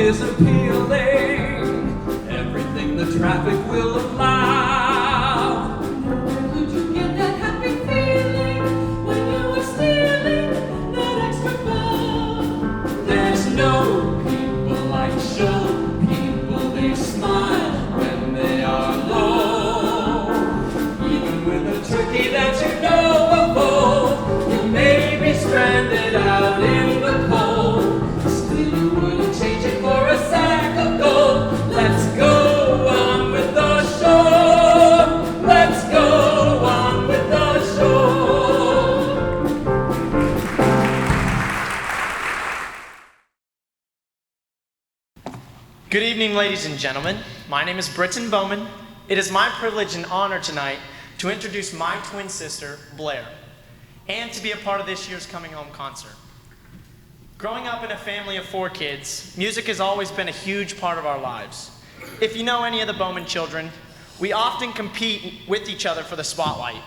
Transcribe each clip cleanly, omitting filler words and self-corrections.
is appealing, everything the traffic will allow. Where could you get that happy feeling when you were stealing that extra ball? There's no people like show people, they smile when they are low. Even with a turkey that you know of old, you may be stranded out in the cold. Still you wouldn't change it for a sack of gold. Let's go on with the show. Let's go on with the show. Good evening, ladies and gentlemen. My name is Brittan Bowman. It is my privilege and honor tonight to introduce my twin sister, Blair, and to be a part of this year's Coming Home concert. Growing up in a family of 4 kids, music has always been a huge part of our lives. If you know any of the Bowman children, we often compete with each other for the spotlight.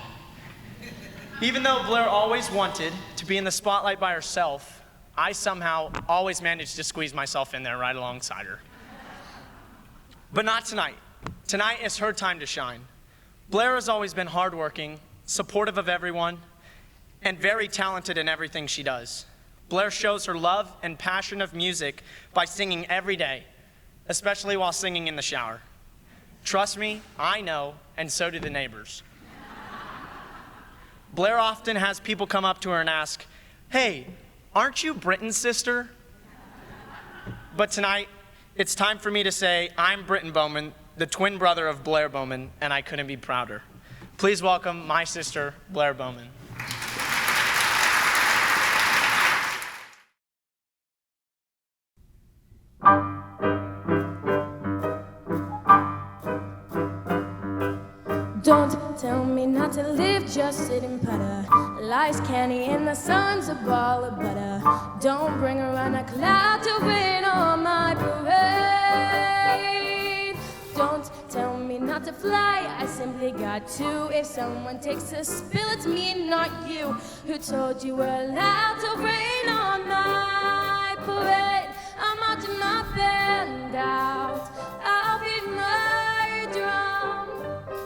Even though Blair always wanted to be in the spotlight by herself, I somehow always managed to squeeze myself in there right alongside her. But not tonight. Tonight is her time to shine. Blair has always been hardworking, supportive of everyone, and very talented in everything she does. Blair shows her love and passion of music by singing every day, especially while singing in the shower. Trust me, I know, and so do the neighbors. Blair often has people come up to her and ask, "Hey, aren't you Brittan's sister?" But tonight, it's time for me to say I'm Brittan Bowman, the twin brother of Blair Bowman, and I couldn't be prouder. Please welcome my sister, Blair Bowman. Don't tell me not to live, just sit and putter. Life's candy and the sun's a ball of butter. Don't bring around a cloud to rain on my parade. Don't tell me not to fly, I simply got to. If someone takes a spill, it's me, not you. Who told you we're allowed to rain on my parade? I'm marching my band out, I'll beat my drum.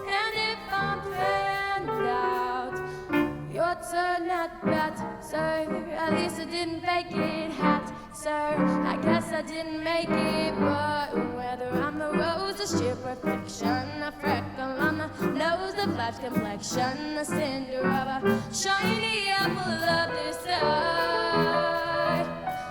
And if I'm panned out, your turn at bat, sir. At least I didn't fake it, hat, sir. I guess I didn't make it, but whether I'm the rose, a sheer perfection, a freckle on the nose of life's complexion, a cinder of a shiny apple of this side.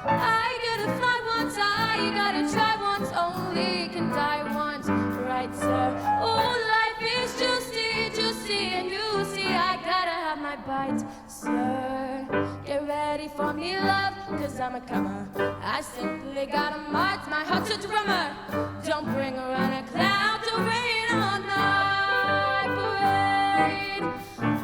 I gotta fly once, I gotta try once, only can die once, right, sir? Oh, life is juicy, and you see I gotta have my bite, sir. Get ready for me, love, cause I'm a comer. I simply gotta march, my heart's a drummer. Don't bring around a cloud to rain on my parade.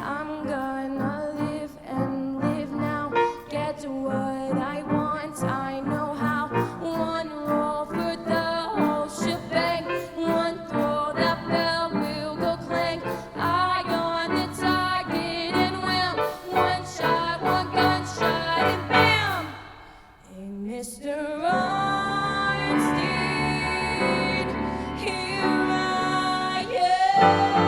I'm gonna live and live now, get what I want, I know how. One roll for the whole shebang, one throw, that bell will go clang. I go on the target and wham, one shot, one gunshot and bam. Hey, Mr. Einstein, here I am.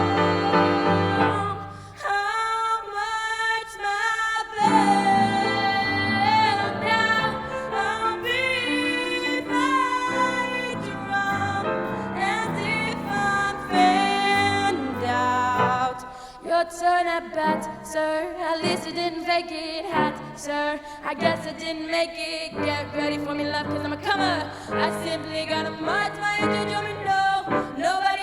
How much my band down, I'll beat my drum. And if I'm fanned out, your turn at bat, sir. At least I didn't fake it, hat, sir. I guess I didn't make it. Get ready for me, love, cause I'm a comer. I simply gotta march my engine drum and know nobody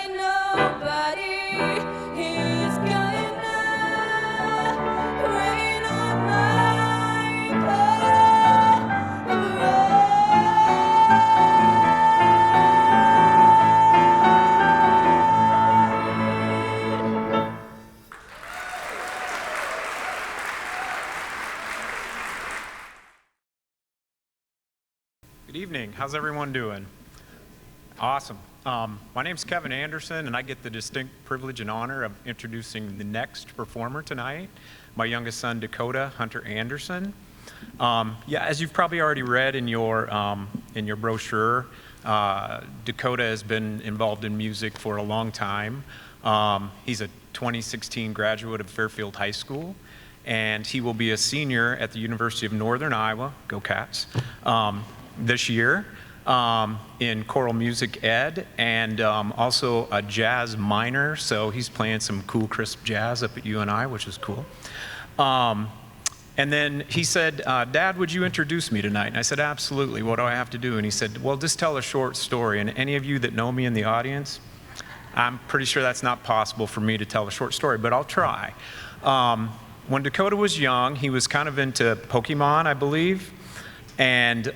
is gonna rain on my parade. Good evening. How's everyone doing? Awesome. My name's Kevin Andersen, and I get the distinct privilege and honor of introducing the next performer tonight, my youngest son, Dakota Hunter Andersen. Yeah, as you've probably already read in your brochure, Dakota has been involved in music for a long time. He's a 2016 graduate of Fairfield High School, and he will be a senior at the University of Northern Iowa, go Cats, this year in choral music ed, and also a jazz minor, so he's playing some cool, crisp jazz up at UNI, which is cool. And then he said, Dad, would you introduce me tonight? And I said, absolutely. What do I have to do? And he said, well, just tell a short story. And any of you that know me in the audience, I'm pretty sure that's not possible for me to tell a short story, but I'll try. When Dakota was young, he was kind of into Pokemon, I believe. And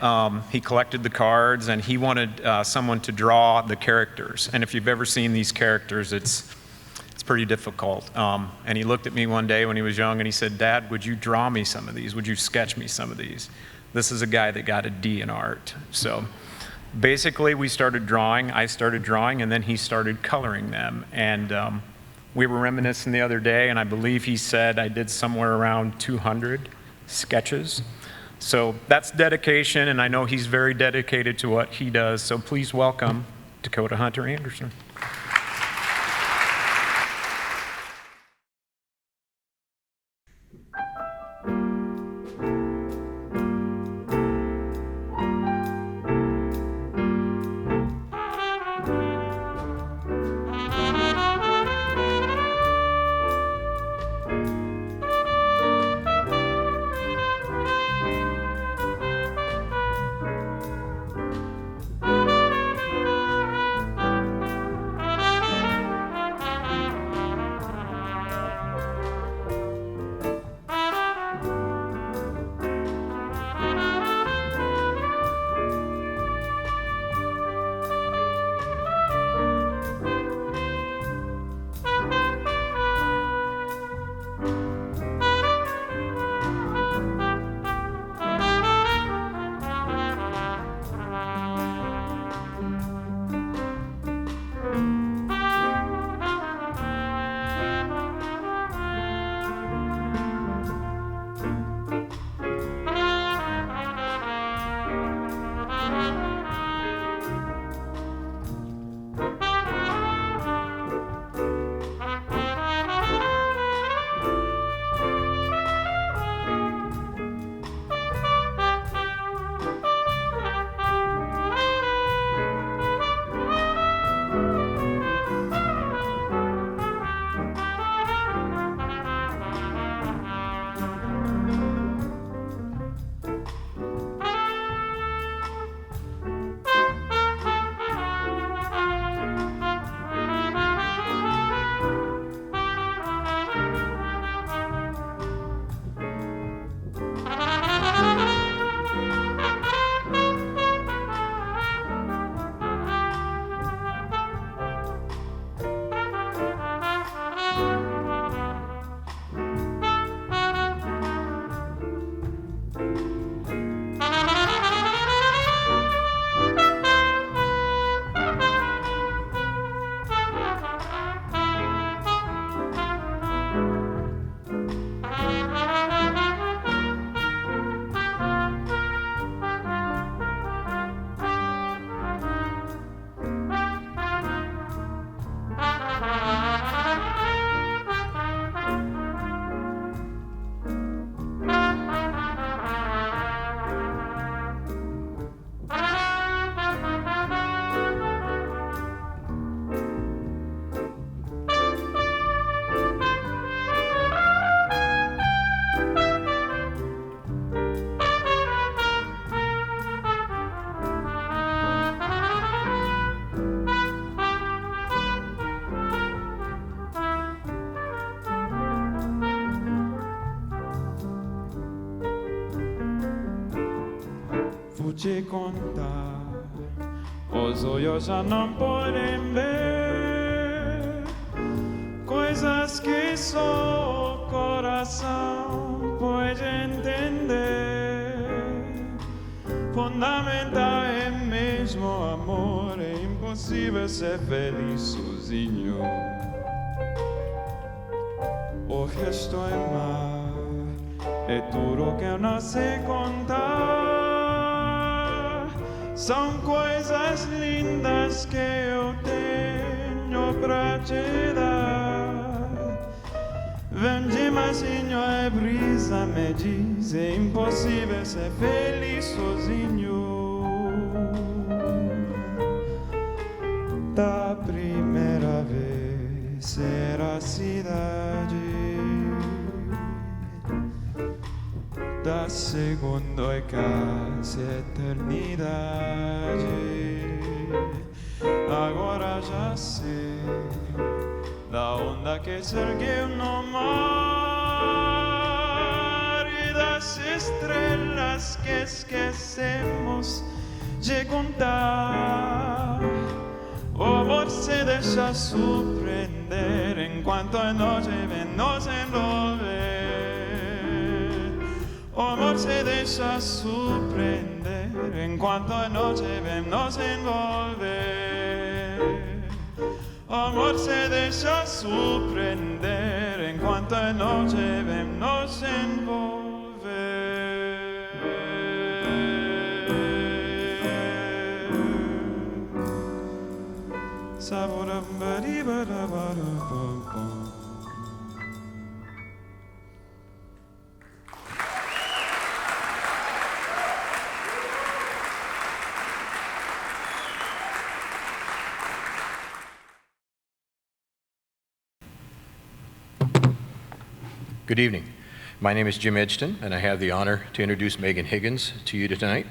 he collected the cards, and he wanted someone to draw the characters. And if you've ever seen these characters, it's pretty difficult. And he looked at me one day when he was young and he said, Dad, would you draw me some of these? Would you sketch me some of these? This is a guy that got a D in art. So basically we started drawing, I started drawing, and then he started coloring them. And we were reminiscing the other day, and I believe he said I did somewhere around 200 sketches. So that's dedication, and I know he's very dedicated to what he does. So please welcome Dakota Hunter Andersen. Te contar, os olhos já não podem ver coisas que só o coração pode entender. Fundamental é mesmo o amor, é impossível ser feliz sozinho. O resto é mar, é tudo que eu não sei contar. São coisas lindas que eu tenho pra te dar. Vem de mansinho e brisa me diz, é impossível ser feliz sozinho. Da primeira vez ser a cidade, da segunda é quase eternidade. Agora já sei da onda que se ergueu no mar e das estrelas que esquecemos de contar. O amor se deixa surpreender enquanto a noite vem nos envolver. O amor se deixa surpreender enquanto a noite vem nos envolver. O amor se deixa surpreender enquanto a noite vem nos envolver. Good evening. My name is Jim Edgeton, and I have the honor to introduce Megan Higgins to you tonight.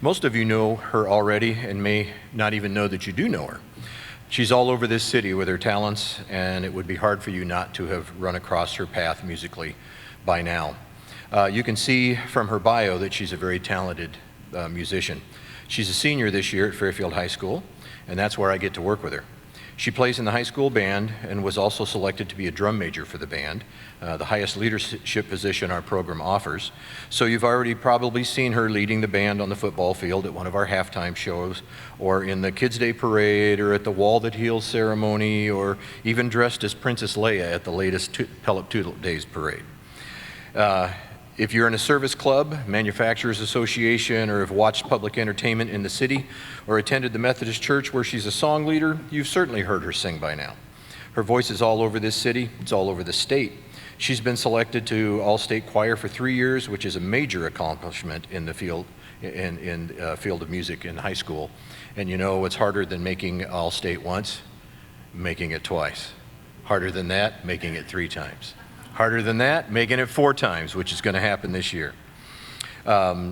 Most of you know her already and may not even know that you do know her. She's all over this city with her talents, and it would be hard for you not to have run across her path musically by now. You can see from her bio that she's a very talented musician. She's a senior this year at Fairfield High School, and that's where I get to work with her. She plays in the high school band and was also selected to be a drum major for the band, the highest leadership position our program offers. So you've already probably seen her leading the band on the football field at one of our halftime shows, or in the Kids' Day Parade, or at the Wall That Heals ceremony, or even dressed as Princess Leia at the latest Pellet Tulip Days Parade. If you're in a service club, manufacturers association, or have watched public entertainment in the city, or attended the Methodist Church where she's a song leader, you've certainly heard her sing by now. Her voice is all over this city, it's all over the state. She's been selected to All-State Choir for 3 years, which is a major accomplishment in the field field of music in high school. And you know what's harder than making All-State once? Making it twice. Harder than that, making it 3 times. Harder than that, making it 4 times, which is going to happen this year.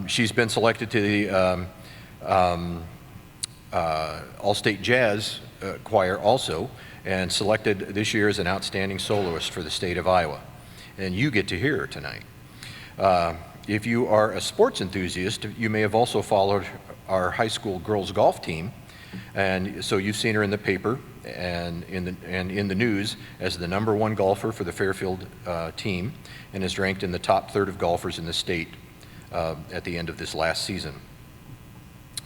She's been selected to the All-State Jazz Choir also, and selected this year as an outstanding soloist for the state of Iowa. And you get to hear her tonight. If you are a sports enthusiast, you may have also followed our high school girls golf team, and so you've seen her in the paper and in the news as the #1 golfer for the Fairfield team, and is ranked in the top third of golfers in the state at the end of this last season.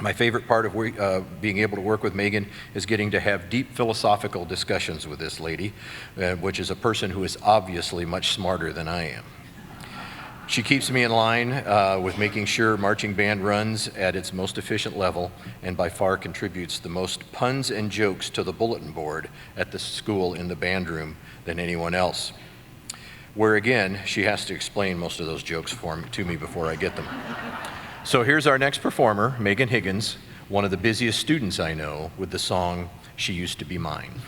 My favorite part of being able to work with Megan is getting to have deep philosophical discussions with this lady, which is a person who is obviously much smarter than I am. She keeps me in line with making sure marching band runs at its most efficient level, and by far contributes the most puns and jokes to the bulletin board at the school in the band room than anyone else. Where again, she has to explain most of those jokes to me before I get them. So here's our next performer, Megan Higgins, one of the busiest students I know, with the song, She Used to Be Mine.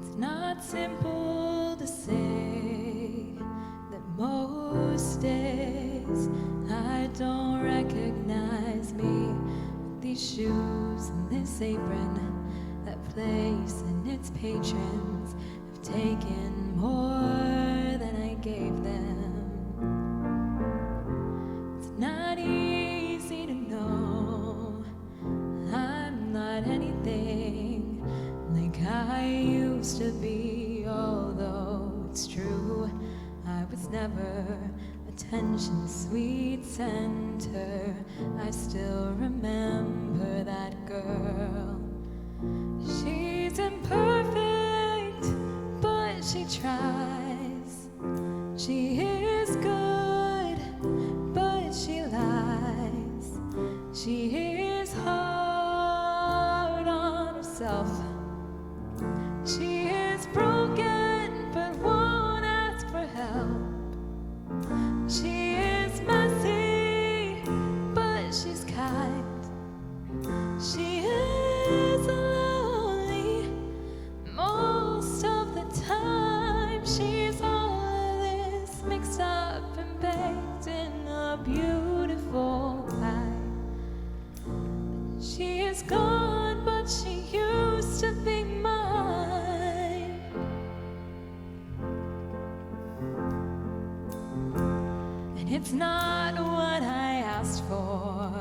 It's not simple to say that most days I don't recognize me. These shoes and this apron, that place and its patrons have taken more than I gave them. It's not easy to know I'm not anything like I used to be, although it's true I was never attention's sweet center. I still remember that girl. She's imperfect, but she tries. She is good, but she lies. She is hard on herself. She is broken, but won't ask for help. She is messy, but she's kind. She is lonely most of the time. She's all this mixed up and baked in a beautiful pie. She is gone, but she used to be mine. And it's not what I asked for.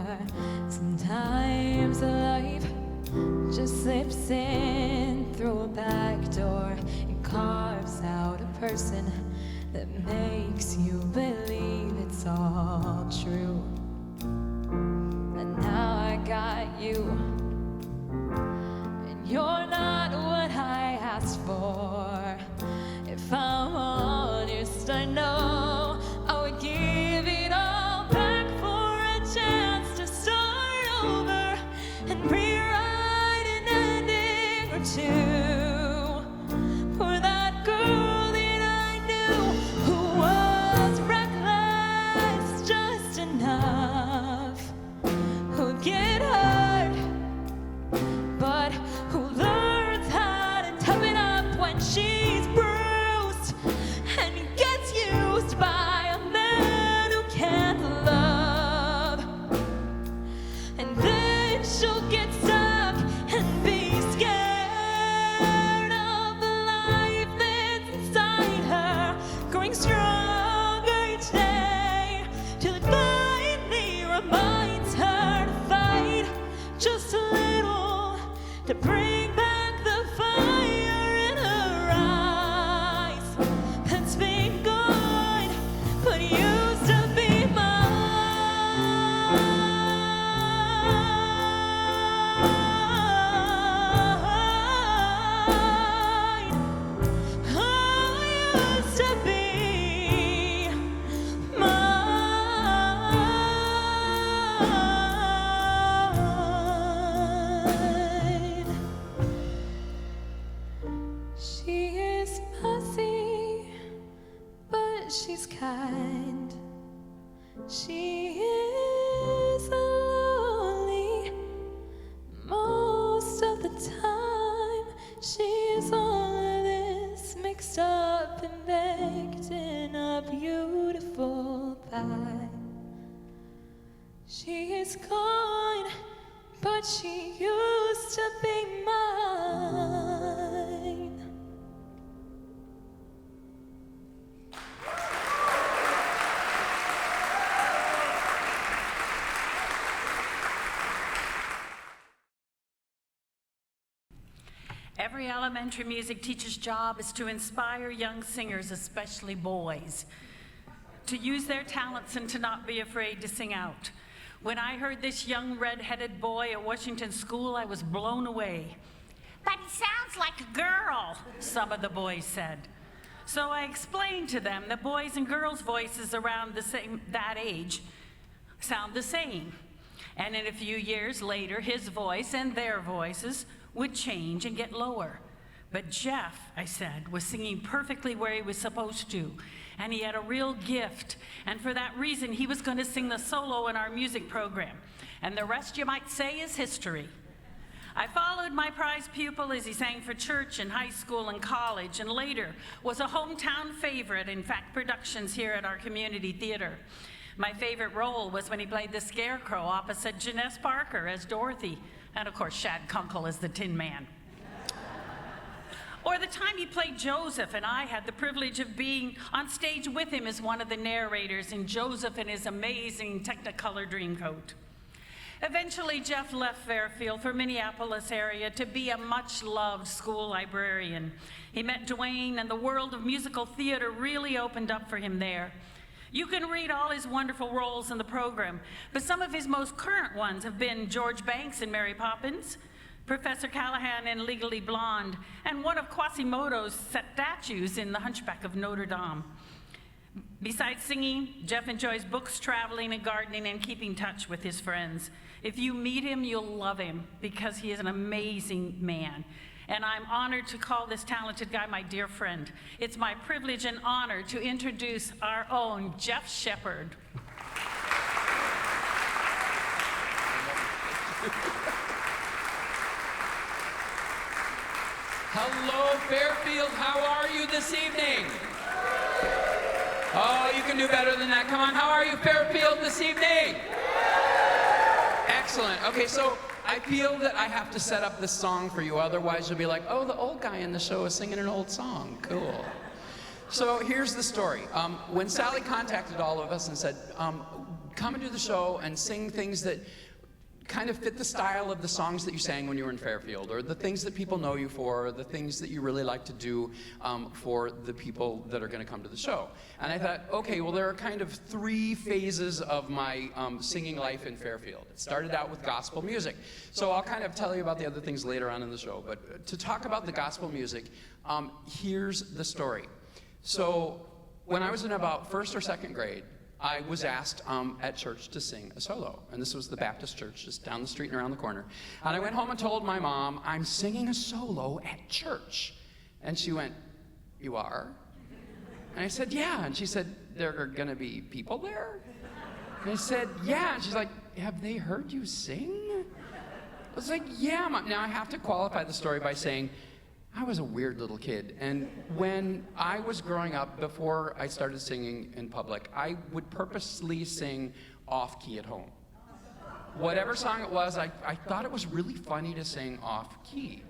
Sometimes life just slips in through a back door. It carves out a person that makes you believe it's all true. And now I got you, and you're not what I asked for. If I'm honest, I know I would give it all back for a chance to start over and rewrite an ending or two for that girl that I knew who was reckless just enough, who'd get hurt, but who learns how to tough it up when she's bruised and gets used by a man who can't love. And then she'll get stuck and be scared of the life that's inside her, growing stronger each day till it finally reminds her to fight just a little, to bring back the fire in her eyes that's been gone but used to be mine. I used to be mine. She is messy, but she's kind. She is lonely most of the time. She is all of this mixed up and baked in a beautiful pie. She is gone, but she used to be mine. Every elementary music teacher's job is to inspire young singers, especially boys, to use their talents and to not be afraid to sing out. When I heard this young red-headed boy at Washington School, I was blown away. "But he sounds like a girl," some of the boys said. So I explained to them that boys' and girls' voices around that age sound the same. And in a few years later, his voice and their voices would change and get lower. But Jeff, I said, was singing perfectly where he was supposed to, and he had a real gift, and for that reason, he was going to sing the solo in our music program. And the rest, you might say, is history. I followed my prize pupil as he sang for church and high school and college, and later was a hometown favorite in fact productions here at our community theater. My favorite role was when he played the Scarecrow opposite Jenness Parker as Dorothy, and of course Shad Kunkel as the Tin Man. Or the time he played Joseph, and I had the privilege of being on stage with him as one of the narrators in Joseph in his amazing Technicolor Dreamcoat. Eventually, Jeff left Fairfield for Minneapolis area to be a much-loved school librarian. He met Dwayne, and the world of musical theater really opened up for him there. You can read all his wonderful roles in the program, but some of his most current ones have been George Banks in Mary Poppins, Professor Callahan in Legally Blonde, and one of Quasimodo's statues in The Hunchback of Notre Dame. Besides singing, Jeff enjoys books, traveling, and gardening, and keeping touch with his friends. If you meet him, you'll love him because he is an amazing man. And I'm honored to call this talented guy my dear friend. It's my privilege and honor to introduce our own Jeff Shepard. Hello, Fairfield. How are you this evening? Oh, you can do better than that. Come on. How are you, Fairfield, this evening? Excellent. Okay, so I feel that I have to set up this song for you. Otherwise, you'll be like, oh, the old guy in the show is singing an old song. Cool. So here's the story. When Sally contacted all of us and said, come and do the show and sing things that kind of fit the style of the songs that you sang when you were in Fairfield, or the things that people know you for, or the things that you really like to do for the people that are going to come to the show. And I thought, okay, well, there are kind of 3 phases of my singing life in Fairfield. It started out with gospel music. So I'll kind of tell you about the other things later on in the show. But to talk about the gospel music, here's the story. So when I was in about 1st or 2nd grade, I was asked at church to sing a solo. And this was the Baptist church just down the street and around the corner. And I went home and told my mom, I'm singing a solo at church. And she went, you are? And I said, yeah. And she said, there are going to be people there? And I said, yeah. And she's like, have they heard you sing? I was like, yeah, Mom. Now I have to qualify the story by saying, I was a weird little kid, and when I was growing up, before I started singing in public, I would purposely sing off-key at home. Whatever song it was, I thought it was really funny to sing off-key.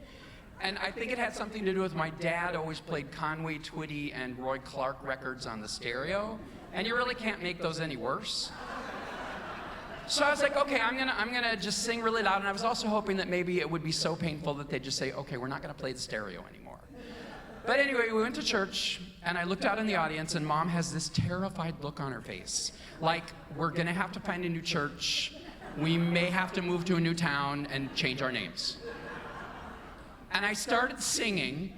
And I think it had something to do with my dad always played Conway Twitty and Roy Clark records on the stereo, and you really can't make those any worse. So I was like, okay, I'm gonna just sing really loud, and I was also hoping that maybe it would be so painful that they'd just say, okay, we're not gonna play the stereo anymore. But anyway, we went to church, and I looked out in the audience, and Mom has this terrified look on her face. Like, we're gonna have to find a new church, we may have to move to a new town and change our names. And I started singing,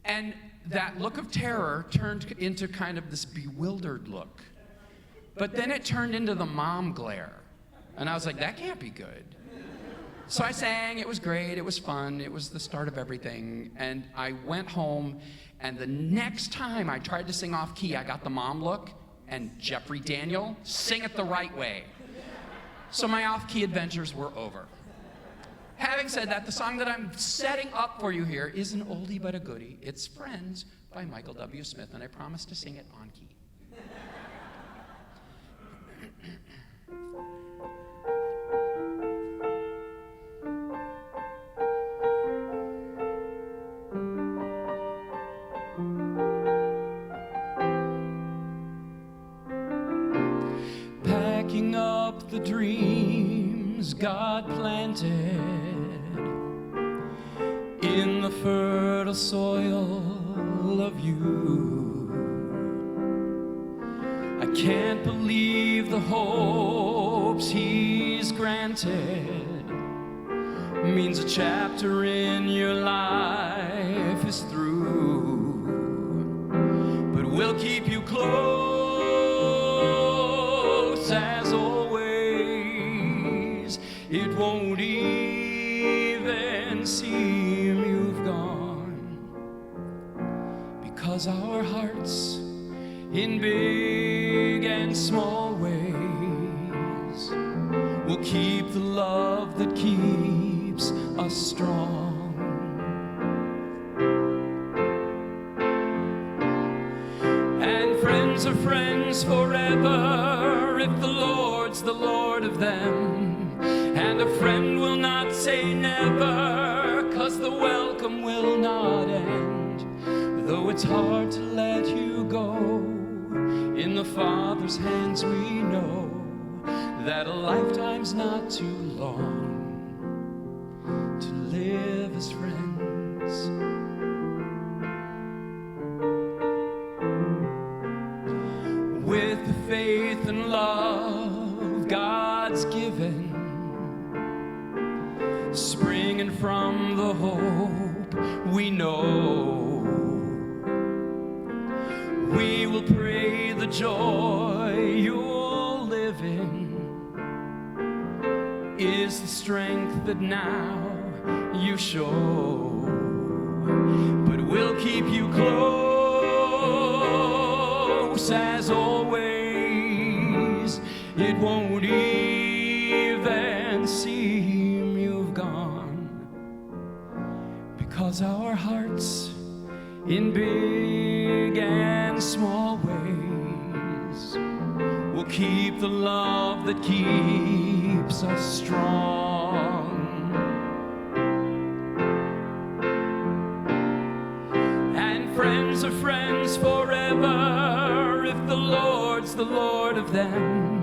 and that look of terror turned into kind of this bewildered look. But then it turned into the mom glare. And I was like, that can't be good. So I sang, it was great, it was fun, it was the start of everything. And I went home, and the next time I tried to sing off key, I got the mom look, and Jeffrey Daniel, sing it the right way. So my off-key adventures were over. Having said that, the song that I'm setting up for you here is an oldie but a goodie. It's Friends by Michael W. Smith, and I promise to sing it on key. Packing up the dreams God planted in the fertile soil of you. I can't believe the hopes He's granted means a chapter in your life is through, but we'll keep you close as always. It won't even seem you've gone, because our hearts in big and small ways will keep the love that keeps us strong. And friends are friends forever if the Lord's the Lord of them. And a friend will not say never, 'cause the welcome will not end. Though it's hard to let you go, in the Father's hands we know that a lifetime's not too long to live as friends. With the faith and love God's given, spring and from the hope we know. We will pray the joy you'll live in is the strength that now you show. But we'll keep you close as always. It won't even seem you've gone, because our hearts in big and small ways will keep the love that keeps us strong. And friends are friends forever if the Lord's the Lord of them.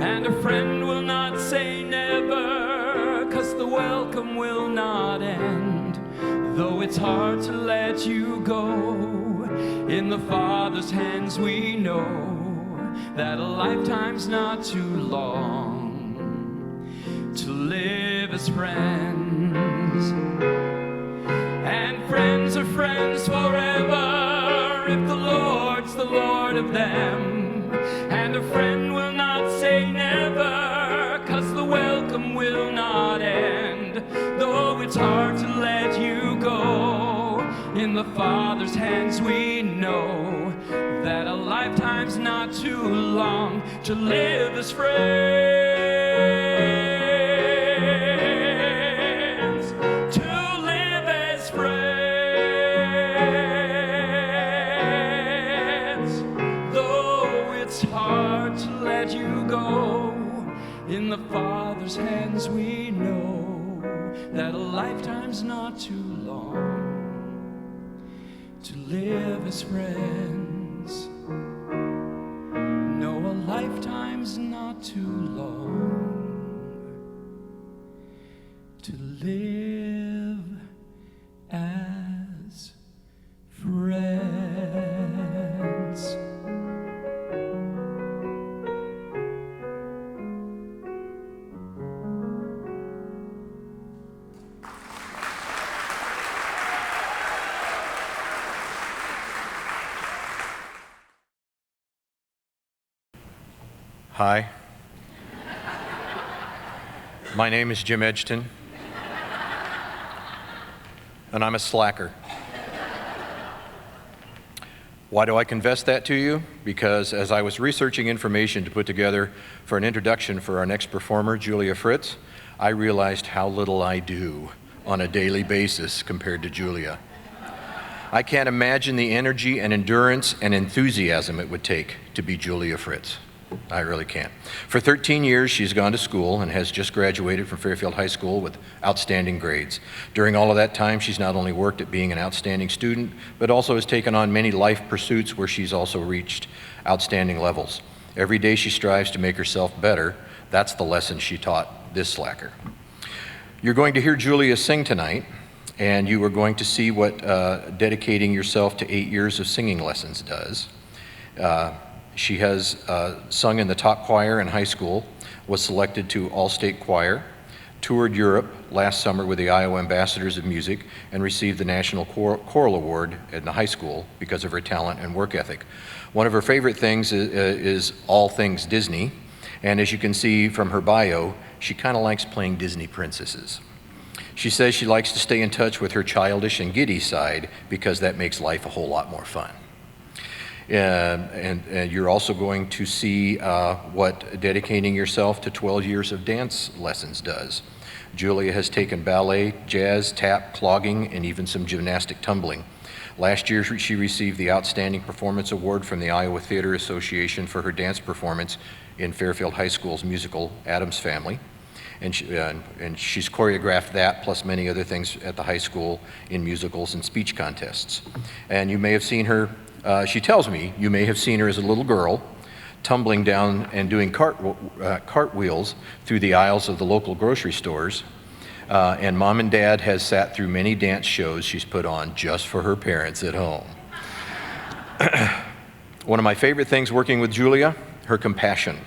And a friend will not say never, 'cause the welcome will not end. Though it's hard to let you go, in the Father's hands we know that a lifetime's not too long to live as friends. And friends are friends forever if the Lord's the Lord of them. And a friend will not say never, 'cause the welcome will not end. Though it's hard to let you go, in the Father's hands we know that a lifetime's not too long to live as friends. To live as friends. Though it's hard to let you go, in the Father's hands we know that a lifetime's not too long to live as friends. No, a lifetime's not too long to live as friends. Hi. My name is Jim Edgeton, and I'm a slacker. Why do I confess that to you? Because as I was researching information to put together for an introduction for our next performer, Julia Fritz, I realized how little I do on a daily basis compared to Julia. I can't imagine the energy and endurance and enthusiasm it would take to be Julia Fritz. I really can't. For 13 years, she's gone to school and has just graduated from Fairfield High School with outstanding grades. During all of that time, she's not only worked at being an outstanding student, but also has taken on many life pursuits where she's also reached outstanding levels. Every day she strives to make herself better. That's the lesson she taught this slacker. You're going to hear Julia sing tonight, and you are going to see what dedicating yourself to 8 years of singing lessons does. She has sung in the top choir in high school, was selected to All-State Choir, toured Europe last summer with the Iowa Ambassadors of Music, and received the National Choral Award in the high school because of her talent and work ethic. One of her favorite things is all things Disney, and as you can see from her bio, she kind of likes playing Disney princesses. She says she likes to stay in touch with her childish and giddy side because that makes life a whole lot more fun. And you're also going to see what dedicating yourself to 12 years of dance lessons does. Julia has taken ballet, jazz, tap, clogging, and even some gymnastic tumbling. Last year, she received the Outstanding Performance Award from the Iowa Theater Association for her dance performance in Fairfield High School's musical Addams Family. And she's choreographed that plus many other things at the high school in musicals and speech contests. And you may have seen her, she tells me, you may have seen her as a little girl tumbling down and doing cartwheels through the aisles of the local grocery stores. And Mom and Dad has sat through many dance shows she's put on just for her parents at home. One of my favorite things working with Julia, her compassion.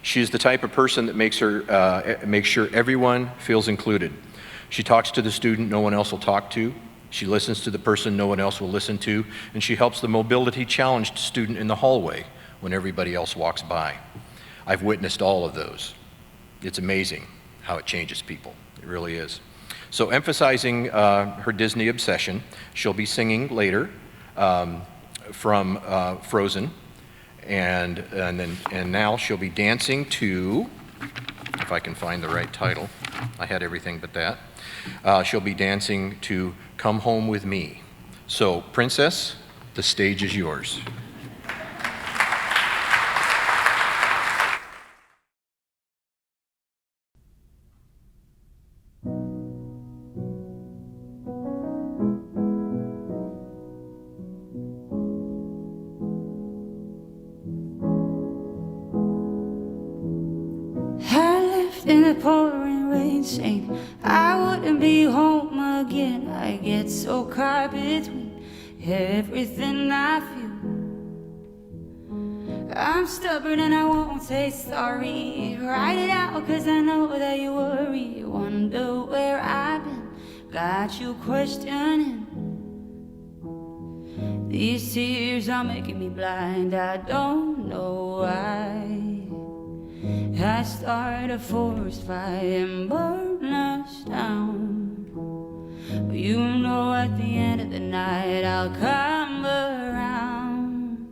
She's the type of person that makes sure everyone feels included. She talks to the student no one else will talk to. She listens to the person no one else will listen to, and she helps the mobility challenged student in the hallway when everybody else walks by. I've witnessed all of those. It's amazing how it changes people. It really is. So emphasizing her Disney obsession, she'll be singing later from Frozen, and now she'll be dancing to, if I can find the right title, I had everything but that. She'll be dancing to Come Home With Me. So, Princess, the stage is yours. In the pouring rain, saying I wouldn't be home again. I get so caught between everything I feel. I'm stubborn and I won't say sorry. Write it out cause I know that you worry. Wonder where I've been, got you questioning. These tears are making me blind, I don't know why. I start a forest fire and burn us down. But you know at the end of the night I'll come around.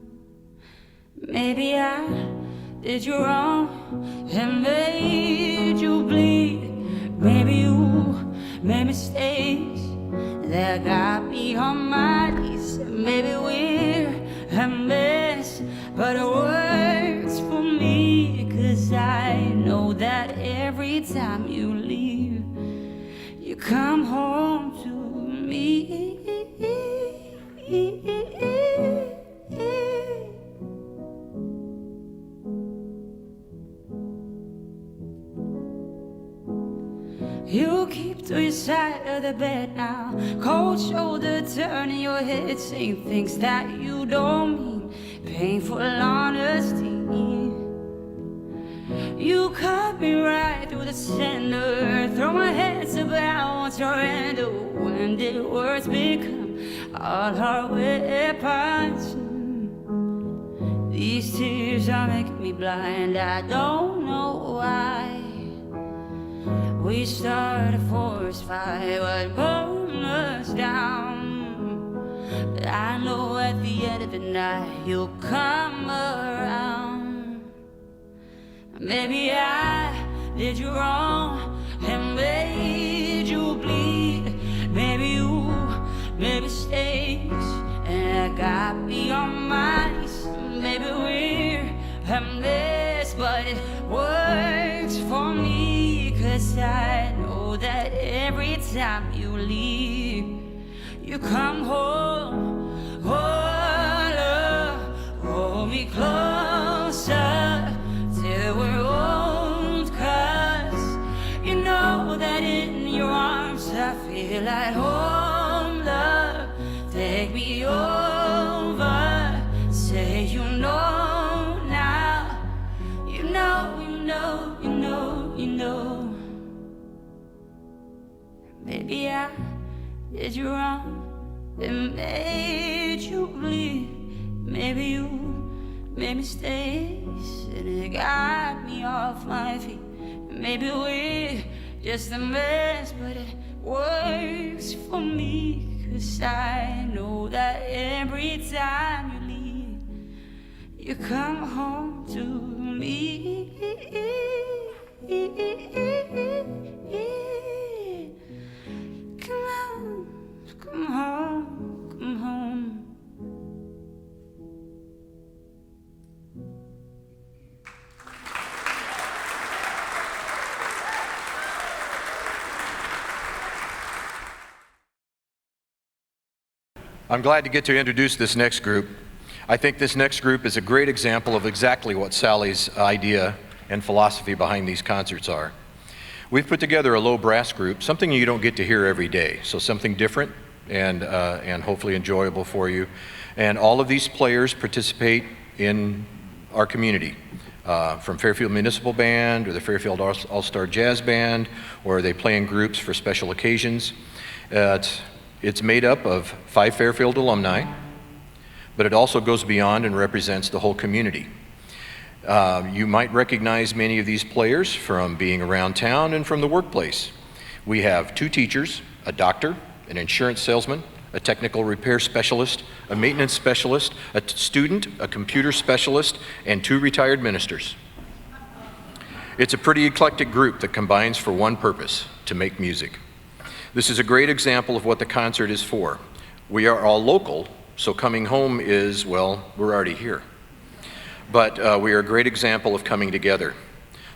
Maybe I did you wrong and made you bleed. Maybe you made mistakes that got me on my knees. Maybe we're a mess, but it works for me. Cause I know that every time you leave, you come home to me. You keep to your side of the bed now, cold shoulder turning your head, saying things that you don't mean, painful honesty. You cut me right through the center, throw my hands up but I won't surrender. When did words become all our weapons? These tears are making me blind, I don't know why. We start a forest fire, but burn us down. But I know at the end of the night you'll come around. Maybe I did you wrong and made you bleed. Maybe you made mistakes and got me on my knees. Maybe we're a mess, but it works for me. Cause I know that every time you leave, you come home. Oh, love, hold me closer till we're old. Cause you know that in your arms I feel at home. Love, take me over. Say you know now. You know, you know, you know, you know. Maybe I did you wrong and made you bleed. Maybe you made mistakes and it got me off my feet. Maybe we're just a mess, but it works for me. Cause I know that every time you leave, you come home to me. Come on, come home, come home. I'm glad to get to introduce this next group. I think this next group is a great example of exactly what Sally's idea and philosophy behind these concerts are. We've put together a low brass group, something you don't get to hear every day, so something different and hopefully enjoyable for you. And all of these players participate in our community. from Fairfield Municipal Band or the Fairfield All-Star Jazz Band, or they play in groups for special occasions. It's made up of 5 Fairfield alumni, but it also goes beyond and represents the whole community. You might recognize many of these players from being around town and from the workplace. We have 2 teachers, a doctor, an insurance salesman, a technical repair specialist, a maintenance specialist, a student, a computer specialist, and 2 retired ministers. It's a pretty eclectic group that combines for one purpose, to make music. This is a great example of what the concert is for. We are all local, so coming home is, well, we're already here. But we are a great example of coming together.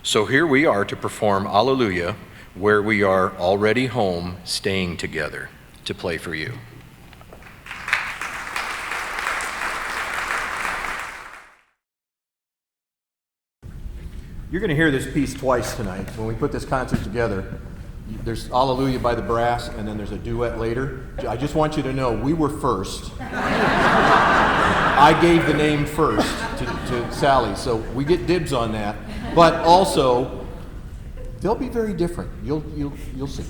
So here we are to perform Alleluia, where we are already home, staying together, to play for you. You're going to hear this piece twice tonight. When we put this concert together, there's Alleluia by the brass, and then there's a duet later. I just want you to know, we were first. I gave the name first to Sally, so we get dibs on that. But also, they'll be very different. You'll see.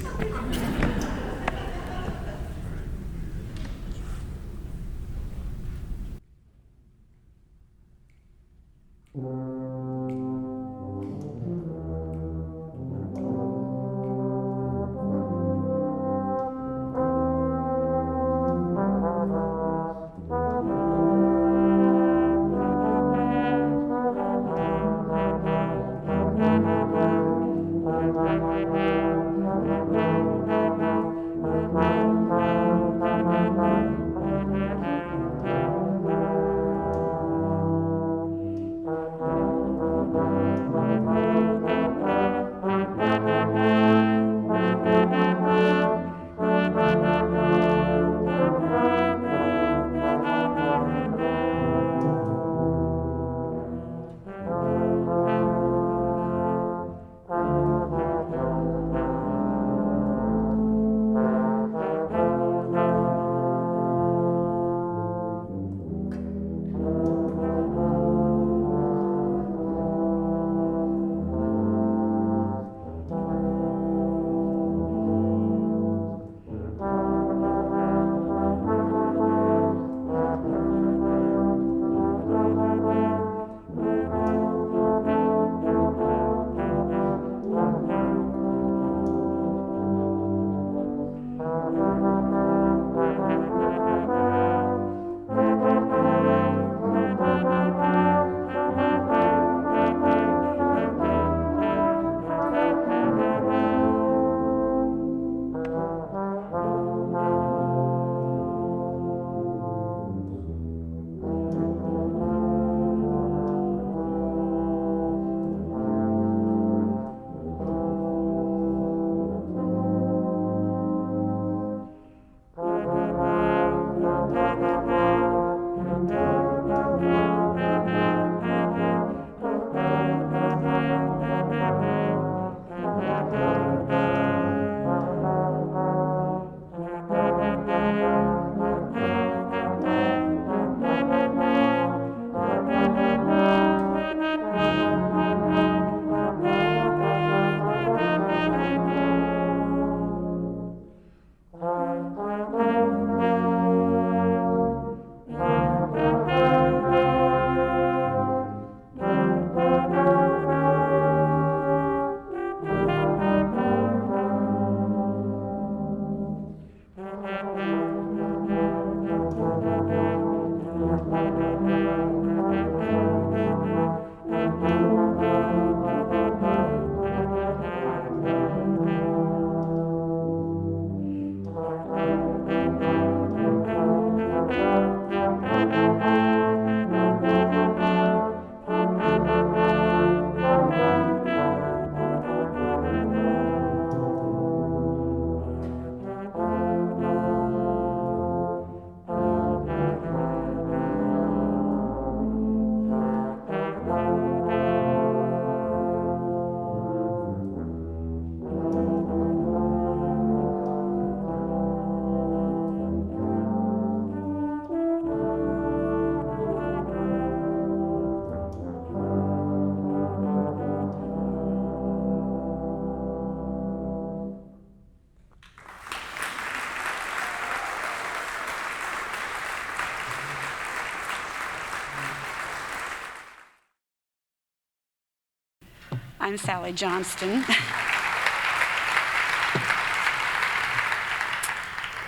I'm Sally Johnston.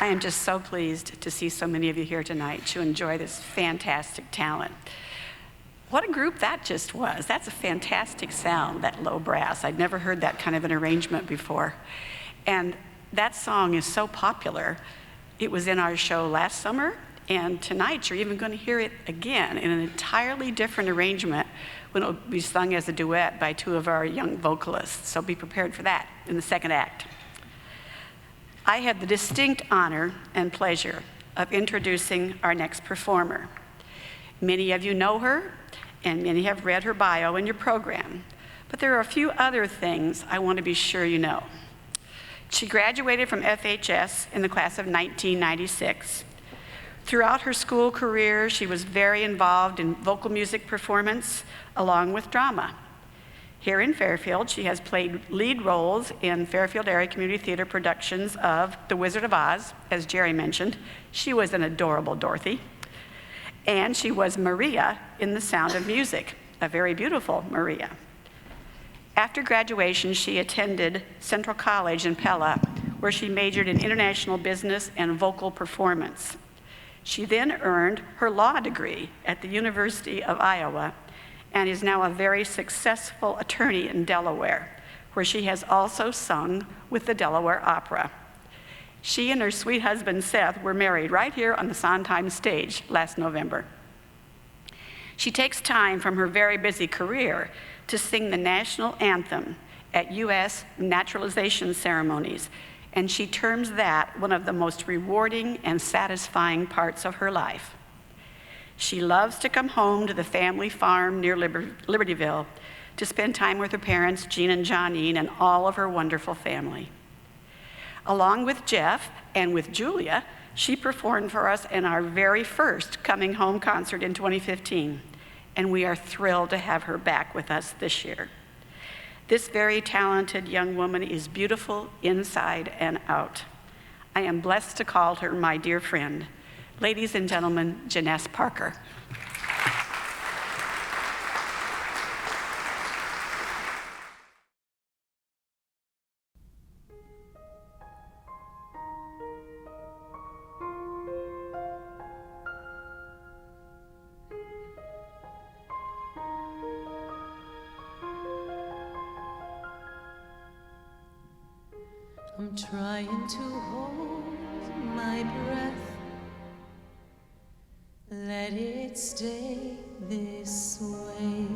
I am just so pleased to see so many of you here tonight to enjoy this fantastic talent. What a group that just was. That's a fantastic sound, that low brass. I'd never heard that kind of an arrangement before. And that song is so popular. It was in our show last summer, and tonight you're even going to hear it again in an entirely different arrangement when it will be sung as a duet by two of our young vocalists. So be prepared for that in the second act. I have the distinct honor and pleasure of introducing our next performer. Many of you know her, and many have read her bio in your program, but there are a few other things I want to be sure you know. She graduated from FHS in the class of 1996. Throughout her school career, she was very involved in vocal music performance along with drama. Here in Fairfield, she has played lead roles in Fairfield Area Community Theater productions of The Wizard of Oz, as Jerry mentioned. She was an adorable Dorothy. And she was Maria in The Sound of Music, a very beautiful Maria. After graduation, she attended Central College in Pella, where she majored in international business and vocal performance. She then earned her law degree at the University of Iowa and is now a very successful attorney in Delaware, where she has also sung with the Delaware Opera. She and her sweet husband, Seth, were married right here on the Sondheim stage last November. She takes time from her very busy career to sing the national anthem at U.S. naturalization ceremonies, and she terms that one of the most rewarding and satisfying parts of her life. She loves to come home to the family farm near Libertyville to spend time with her parents, Jean and Johnine, and all of her wonderful family. Along with Jeff and with Julia, she performed for us in our very first Coming Home concert in 2015, and we are thrilled to have her back with us this year. This very talented young woman is beautiful inside and out. I am blessed to call her my dear friend. Ladies and gentlemen, Jenness Parker. I'm trying to hold my breath. Let it stay this way.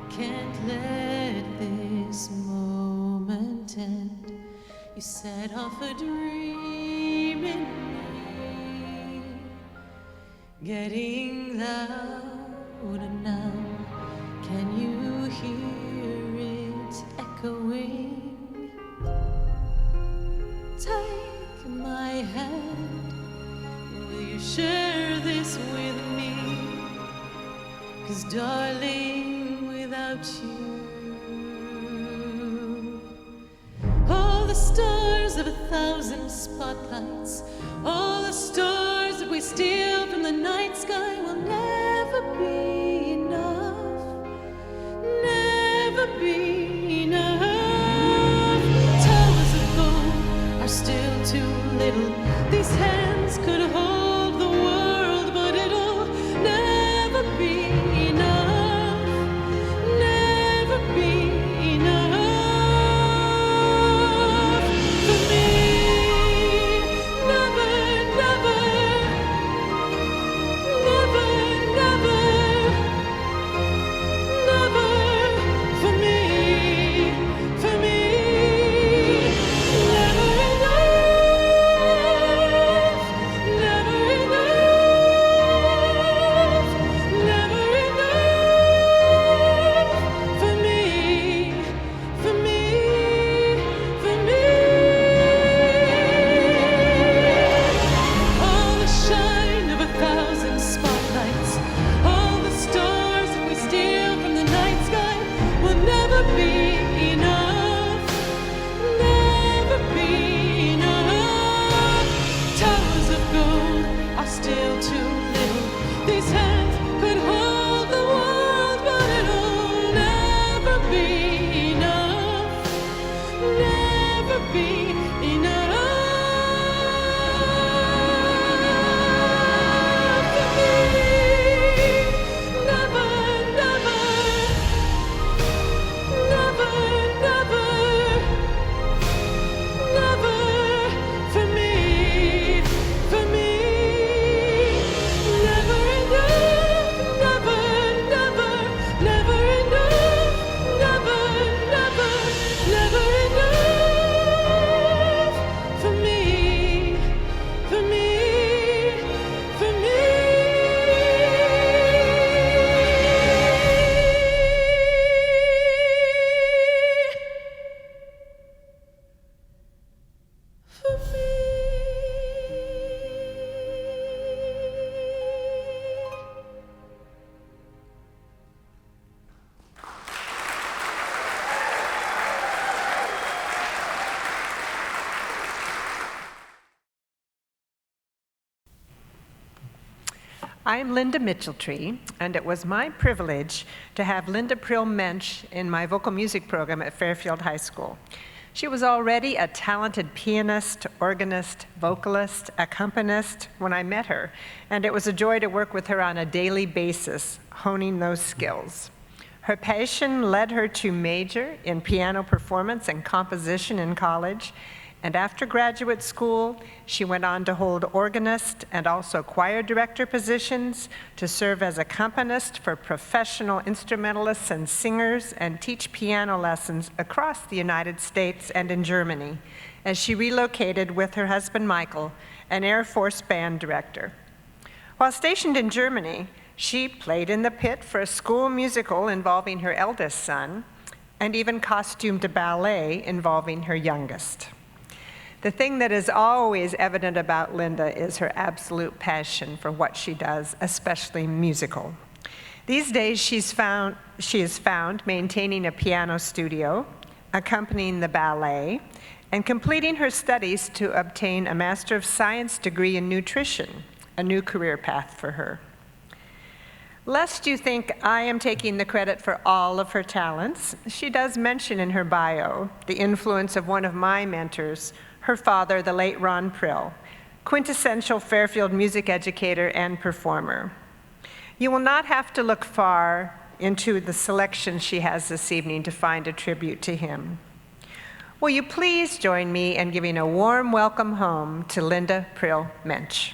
Can't let this moment end. You set off a dream in me, getting louder now. Can you hear it echoing? Take my hand. Will you share this with me? 'Cause darling, without you, all the stars of 1,000 spotlights, all the stars that we steal from the night sky will never be enough, never be enough. Towers of gold are still too little. These hands could hold the world, but it'll never be enough, never be enough for me. Never, never, never. I'm Linda Mitcheltree, and it was my privilege to have Linda Prill Mensch in my vocal music program at Fairfield High School. She was already a talented pianist, organist, vocalist, accompanist when I met her, and it was a joy to work with her on a daily basis, honing those skills. Her passion led her to major in piano performance and composition in college, and after graduate school, she went on to hold organist and also choir director positions, to serve as accompanist for professional instrumentalists and singers, and teach piano lessons across the United States and in Germany, as she relocated with her husband Michael, an Air Force band director. While stationed in Germany, she played in the pit for a school musical involving her eldest son, and even costumed a ballet involving her youngest. The thing that is always evident about Linda is her absolute passion for what she does, especially musical. These days, she is found maintaining a piano studio, accompanying the ballet, and completing her studies to obtain a Master of Science degree in nutrition, a new career path for her. Lest you think I am taking the credit for all of her talents, she does mention in her bio the influence of one of my mentors, her father, the late Ron Prill, quintessential Fairfield music educator and performer. You will not have to look far into the selection she has this evening to find a tribute to him. Will you please join me in giving a warm welcome home to Linda Prill Mensch.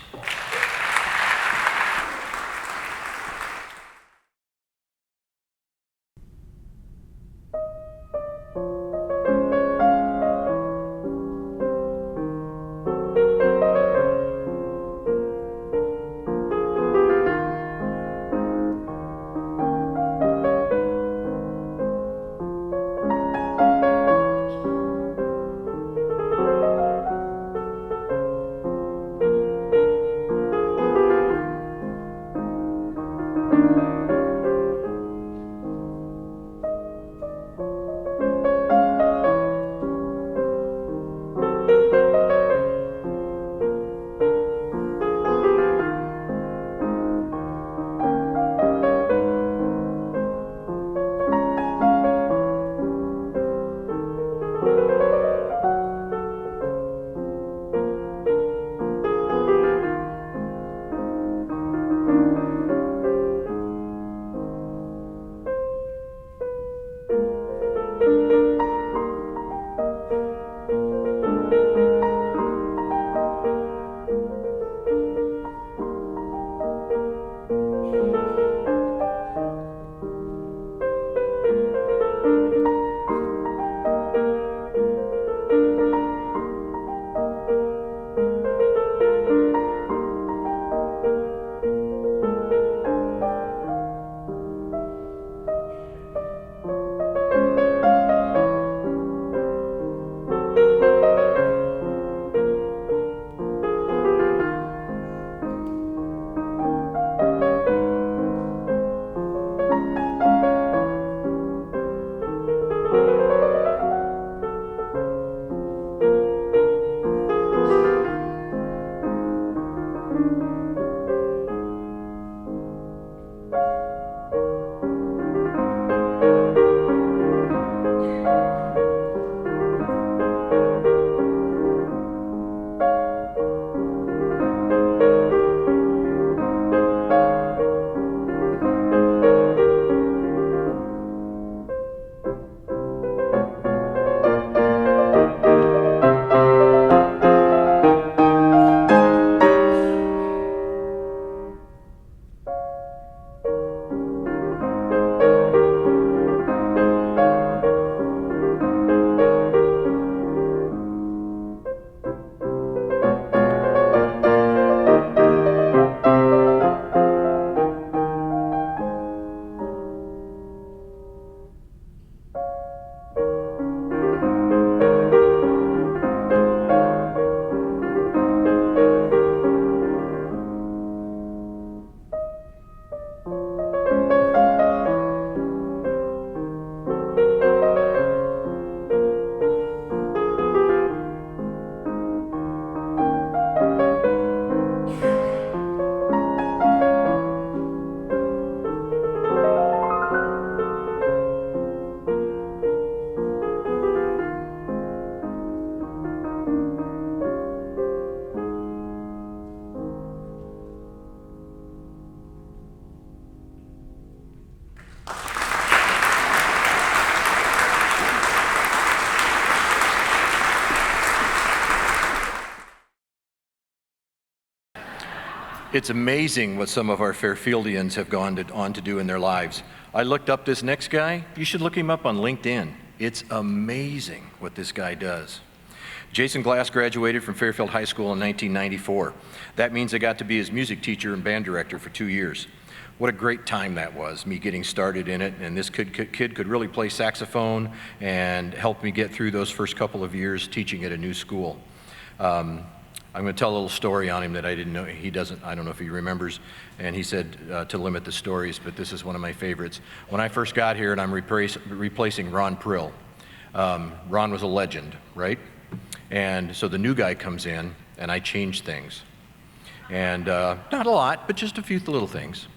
It's amazing what some of our Fairfieldians have gone on to do in their lives. I looked up this next guy. You should look him up on LinkedIn. It's amazing what this guy does. Jason Glass graduated from Fairfield High School in 1994. That means I got to be his music teacher and band director for 2 years. What a great time that was, me getting started in it, and this kid could really play saxophone and help me get through those first couple of years teaching at a new school. I'm going to tell a little story on him that I didn't know. He doesn't, I don't know if he remembers, and he said to limit the stories, but this is one of my favorites. When I first got here and I'm replacing Ron Prill, Ron was a legend, right? And so the new guy comes in and I change things. And not a lot, but just a few little things.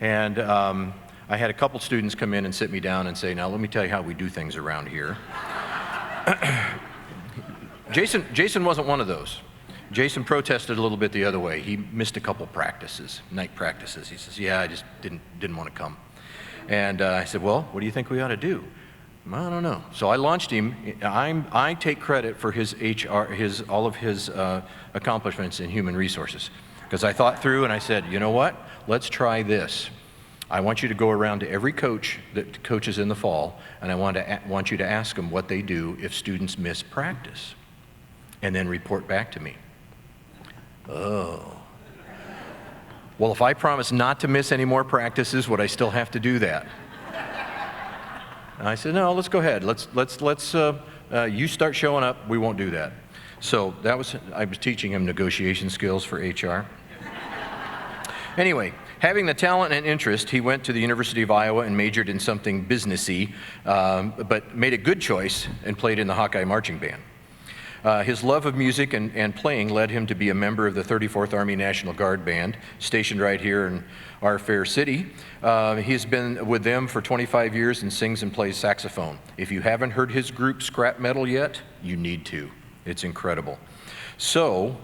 And I had a couple students come in and sit me down and say, now let me tell you how we do things around here. Jason wasn't one of those. Jason protested a little bit the other way. He missed a couple practices, night practices. He says, yeah, I just didn't want to come. And I said, well, what do you think we ought to do? I don't know. So I launched him. I take credit for his all of his accomplishments in human resources. Because I thought through and I said, you know what? Let's try this. I want you to go around to every coach that coaches in the fall, and I want you to ask them what they do if students miss practice, and then report back to me. Oh. Well, if I promise not to miss any more practices, would I still have to do that? And I said, no, let's go ahead. You start showing up, we won't do that. So I was teaching him negotiation skills for HR. Anyway, having the talent and interest, he went to the University of Iowa and majored in something businessy, but made a good choice and played in the Hawkeye Marching Band. His love of music and playing led him to be a member of the 34th Army National Guard Band, stationed right here in our fair city. He's been with them for 25 years and sings and plays saxophone. If you haven't heard his group Scrap Metal yet, you need to. It's incredible. So,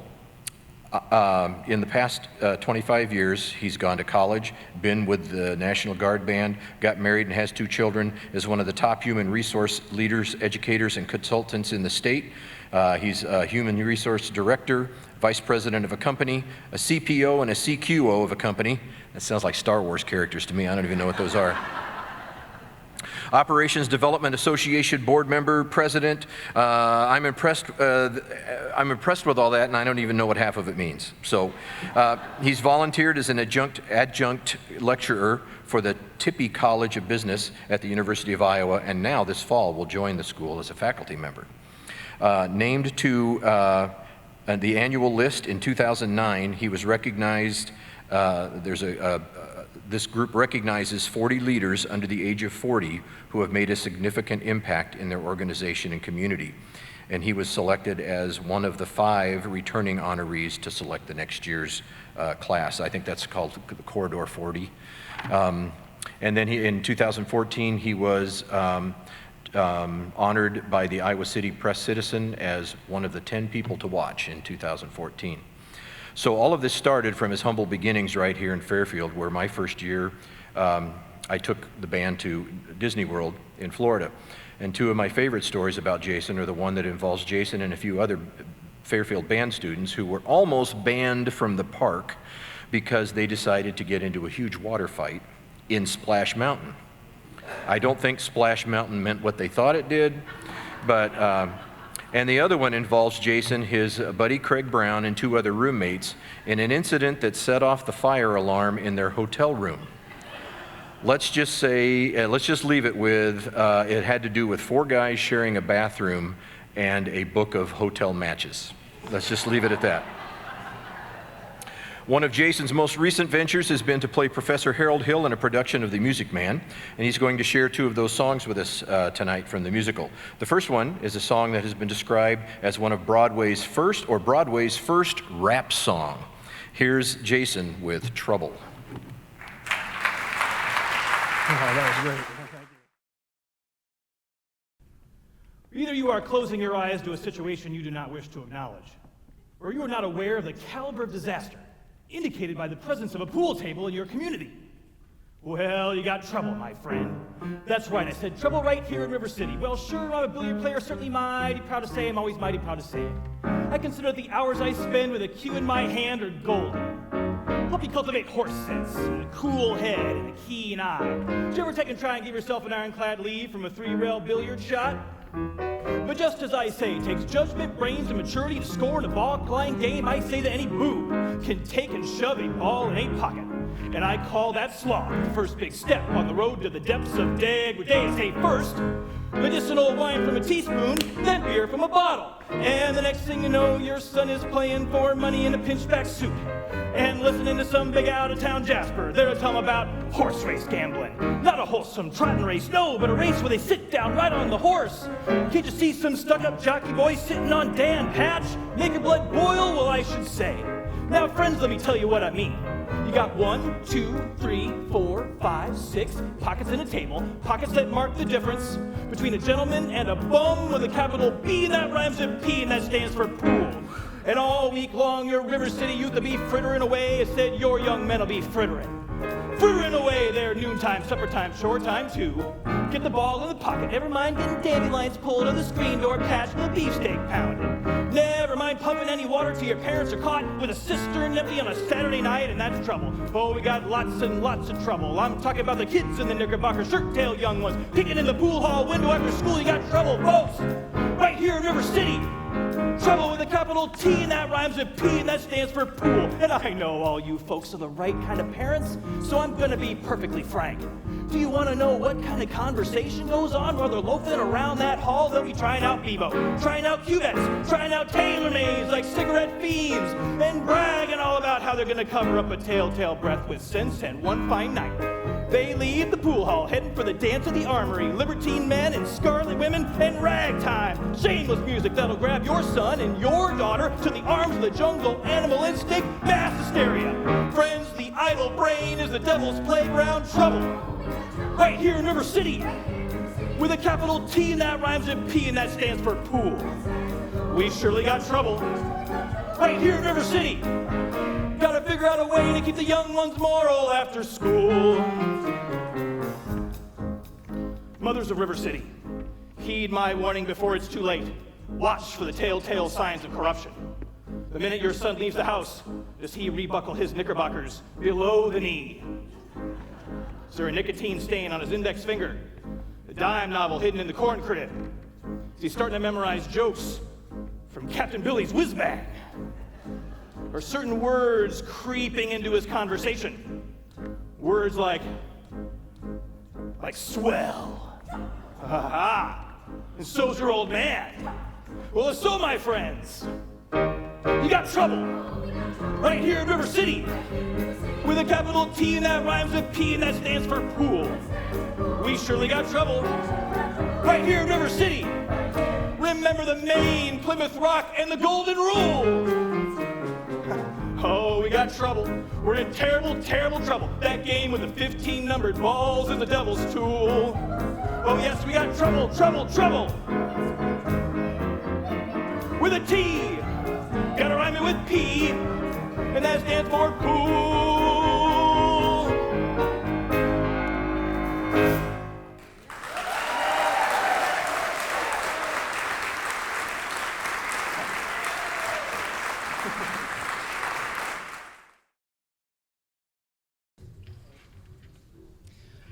in the past 25 years, he's gone to college, been with the National Guard Band, got married and has 2 children, is one of the top human resource leaders, educators, and consultants in the state. He's a human resource director, vice president of a company, a CPO and a CQO of a company. That sounds like Star Wars characters to me. I don't even know what those are. Operations Development Association board member, president. I'm impressed with all that, and I don't even know what half of it means. So he's volunteered as an adjunct lecturer for the Tippie College of Business at the University of Iowa, and now this fall will join the school as a faculty member. Named to the annual list in 2009, he was recognized. This group recognizes 40 leaders under the age of 40 who have made a significant impact in their organization and community. And he was selected as one of the 5 returning honorees to select the next year's class. I think that's called the Corridor 40. And then in 2014, he was honored by the Iowa City Press Citizen as one of the 10 people to watch in 2014. So all of this started from his humble beginnings right here in Fairfield, where my first year I took the band to Disney World in Florida. And 2 of my favorite stories about Jason are the one that involves Jason and a few other Fairfield band students who were almost banned from the park because they decided to get into a huge water fight in Splash Mountain. I don't think Splash Mountain meant what they thought it did, but and the other one involves Jason, his buddy Craig Brown, and 2 other roommates in an incident that set off the fire alarm in their hotel room. Let's just say, let's just leave it with, it had to do with 4 guys sharing a bathroom and a book of hotel matches. Let's just leave it at that. One of Jason's most recent ventures has been to play Professor Harold Hill in a production of The Music Man, and he's going to share 2 of those songs with us tonight from the musical. The first one is a song that has been described as one of Broadway's first rap song. Here's Jason with Trouble. Oh, that was great. Thank you. Either you are closing your eyes to a situation you do not wish to acknowledge, or you are not aware of the caliber of disaster indicated by the presence of a pool table in your community. Well, you got trouble, my friend. That's right, I said trouble right here in River City. Well, sure, I'm a billiard player, certainly mighty proud to say, I'm always mighty proud to say it. I consider the hours I spend with a cue in my hand are golden. Help you cultivate horse sense, and a cool head, and a keen eye. Did you ever take and try and give yourself an ironclad lead from a 3-rail billiard shot? But just as I say, it takes judgment, brains, and maturity to score in a ball-blind game, I say that any boob can take and shove a ball in a pocket. And I call that slog the first big step on the road to the depths of degradation. Say first, medicinal wine from a teaspoon, then beer from a bottle. And the next thing you know, your son is playing for money in a pinchback suit and listening to some big out-of-town Jasper. There to tell him about horse race gambling. Not a wholesome trotting race, no, but a race where they sit down right on the horse. Can't you see some stuck-up jockey boys sitting on Dan Patch? Make your blood boil? Well, I should say. Now, friends, let me tell you what I mean. You got 1, 2, 3, 4, 5, 6 pockets in a table, pockets that mark the difference between a gentleman and a bum with a capital B that rhymes with P and that stands for pool. And all week long, your River City youth will be frittering away. Instead, your young men will be frittering. Frittering away their noontime, supper time, shore time too. Get the ball in the pocket, never mind getting dandelions pulled on the screen door patch and the beefsteak pounded. Never mind pumping any water till your parents are caught with a cistern empty on a Saturday night, and that's trouble. Oh, we got lots and lots of trouble. I'm talking about the kids in the knickerbocker shirt-tailed young ones peeking in the pool hall window after school. You got trouble, folks, right here in River City. Trouble with a capital T, and that rhymes with P, and that stands for pool. And I know all you folks are the right kind of parents, so I'm gonna be perfectly frank. Do you want to know what kind of conversation goes on while they're loafing around that hall? They'll be trying out Bebo, trying out cuvettes, trying out tailor-mades like cigarette fiends, and bragging all about how they're gonna cover up a telltale breath with sense. And one fine night, they leave the pool hall, heading for the dance of the armory. Libertine men and scarlet women and ragtime. Shameless music that'll grab your son and your daughter to the arms of the jungle animal instinct. Mass hysteria. Friends, the idle brain is the devil's playground. Trouble. Right here in River City. With a capital T and that rhymes with P and that stands for pool. We surely got trouble. Right here in River City. Gotta figure out a way to keep the young ones moral after school. Mothers of River City, heed my warning before it's too late. Watch for the telltale signs of corruption. The minute your son leaves the house, does he rebuckle his knickerbockers below the knee? Is there a nicotine stain on his index finger? A dime novel hidden in the corn crib? Is he starting to memorize jokes from Captain Billy's whiz bag? Or certain words creeping into his conversation? Words like swell. Ha ha. And so's your old man. Well, so my friends, you got trouble. Right here in River City. With a capital T and that rhymes with P and that stands for pool. We surely got trouble. Right here in River City. Remember the Maine, Plymouth Rock, and the Golden Rule. Oh, we got trouble. We're in terrible, terrible trouble. That game with the 15 numbered balls is the devil's tool. Oh yes, we got trouble, trouble, trouble. With a T. Gotta rhyme it with P. And that stands for pool.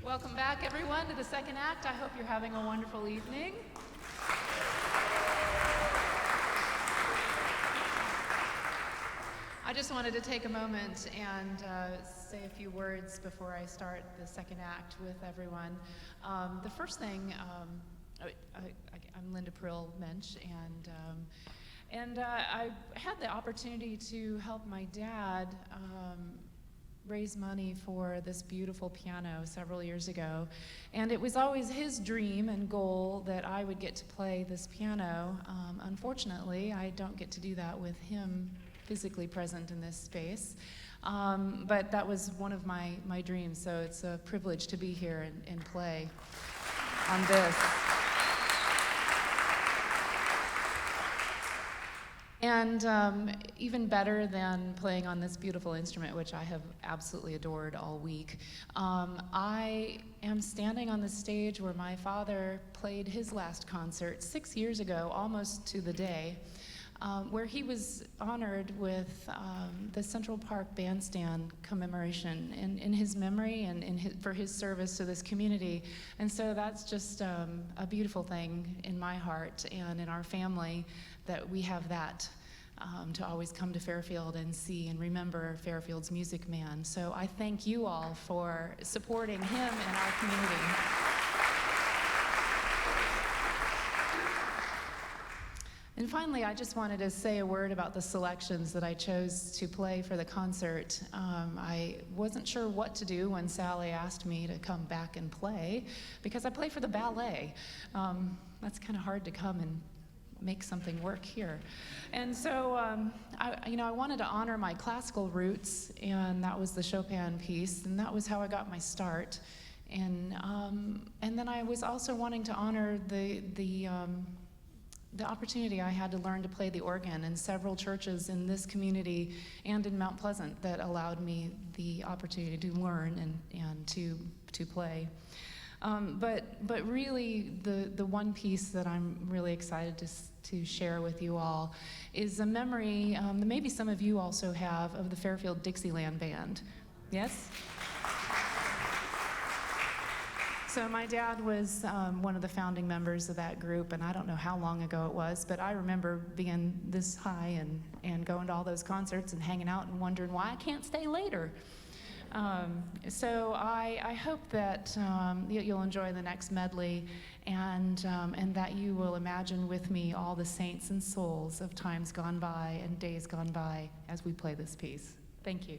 Welcome back, everyone, to the second act. I hope you're having a wonderful evening. I just wanted to take a moment and say a few words before I start the second act with everyone. The first thing, I'm Linda Prill Mensch, and I had the opportunity to help my dad raise money for this beautiful piano several years ago. And it was always his dream and goal that I would get to play this piano. Unfortunately, I don't get to do that with him physically present in this space. But that was one of my dreams, so it's a privilege to be here and play on this. And even better than playing on this beautiful instrument, which I have absolutely adored all week, I am standing on the stage where my father played his last concert 6 years ago, almost to the day. where he was honored with the Central Park Bandstand commemoration in his memory and for his service to this community. And so that's just a beautiful thing in my heart and in our family that we have that to always come to Fairfield and see and remember Fairfield's music man. So I thank you all for supporting him and our community. And finally, I just wanted to say a word about the selections that I chose to play for the concert. I wasn't sure what to do when Sally asked me to come back and play, because I play for the ballet. That's kind of hard to come and make something work here. And so, I wanted to honor my classical roots, and that was the Chopin piece, and that was how I got my start. And then I was also wanting to honor the opportunity I had to learn to play the organ in several churches in this community and in Mount Pleasant that allowed me the opportunity to learn and to play. But really, the one piece that I'm really excited to share with you all is a memory that maybe some of you also have of the Fairfield Dixieland Band. Yes? So my dad was one of the founding members of that group, and I don't know how long ago it was, but I remember being this high and going to all those concerts and hanging out and wondering why I can't stay later. So I hope that you'll enjoy the next medley and that you will imagine with me all the saints and souls of times gone by and days gone by as we play this piece. Thank you.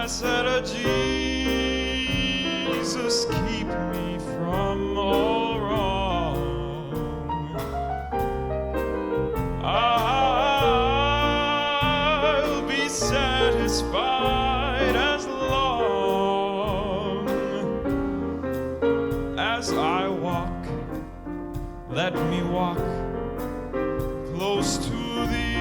said, oh, Jesus, keep me from all wrong. I'll be satisfied as long as I walk. Let me walk close to thee.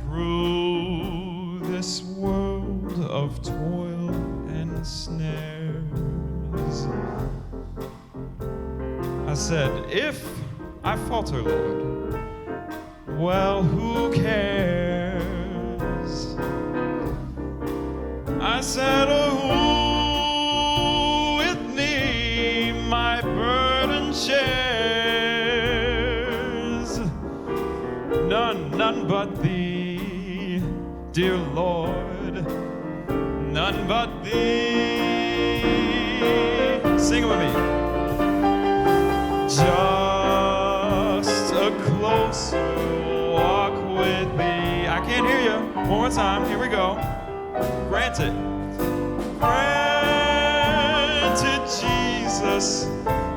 Through this world of toil and snares, I said, if I falter, Lord, well, who cares? I said, oh, who with me my burden shares? None but thee, dear Lord, none but thee. Sing it with me. Just a closer walk with thee. I can't hear you. One more time. Here we go. Granted. Granted, Jesus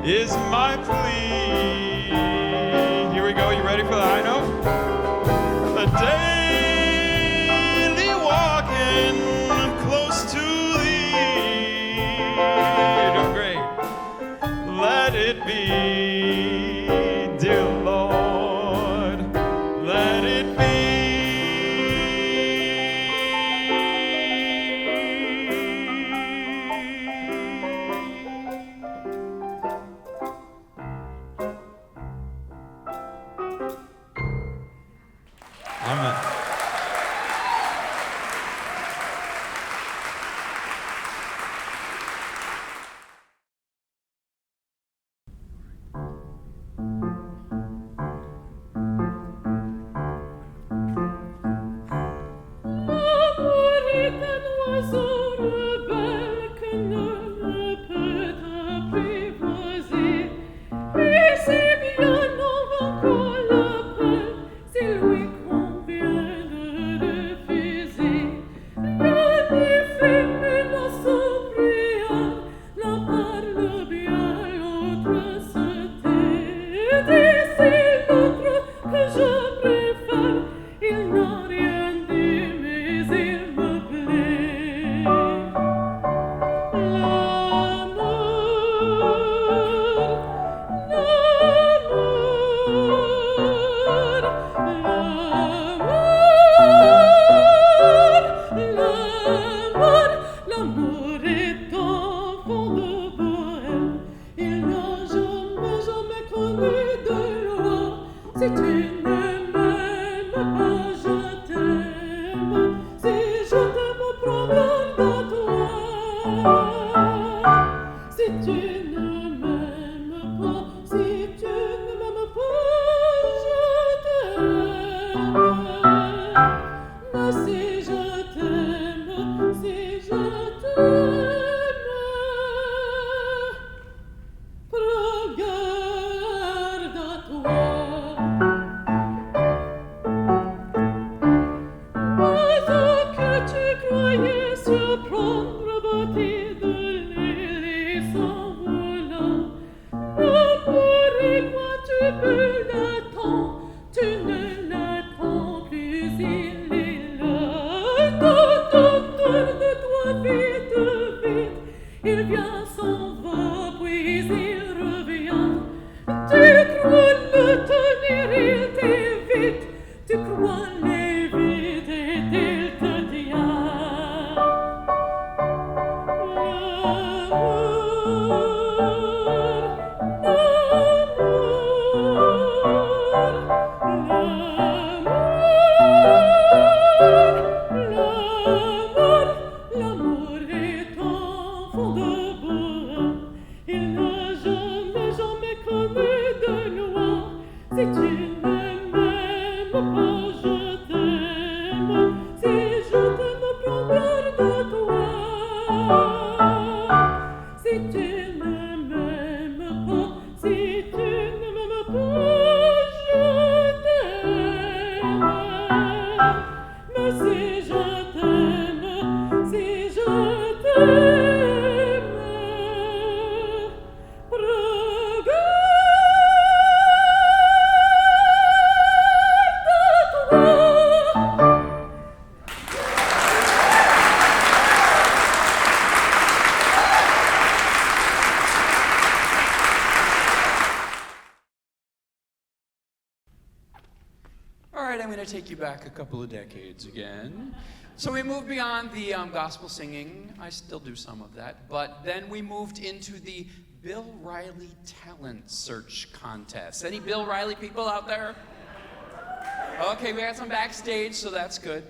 is my plea. Here we go. You ready for the high note? A daily walking close to thee. You're doing great. Let it be, dear Lord, let it be. Amen. take you back a couple of decades again. So we moved beyond the gospel singing. I still do some of that. But then we moved into the Bill Riley Talent Search Contest. Any Bill Riley people out there? Okay, we had some backstage, so that's good.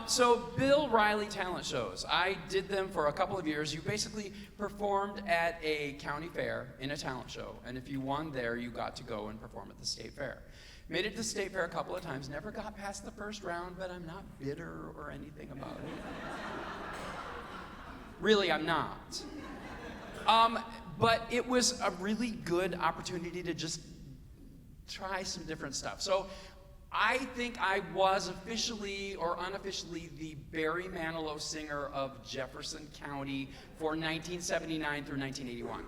So Bill Riley talent shows. I did them for a couple of years. You basically performed at a county fair in a talent show. And if you won there, you got to go and perform at the state fair. Made it to the state fair a couple of times. Never got past the first round, but I'm not bitter or anything about it. Really, I'm not. But it was a really good opportunity to just try some different stuff. So I think I was officially or unofficially the Barry Manilow singer of Jefferson County for 1979 through 1981.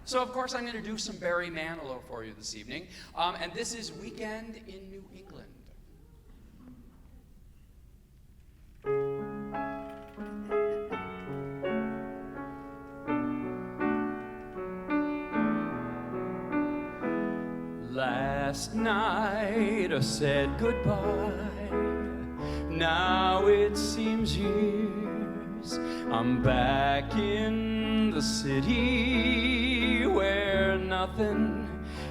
So of course I'm going to do some Barry Manilow for you this evening. And this is Weekend in New England. Last night I said goodbye. Now it seems years. I'm back in the city where nothing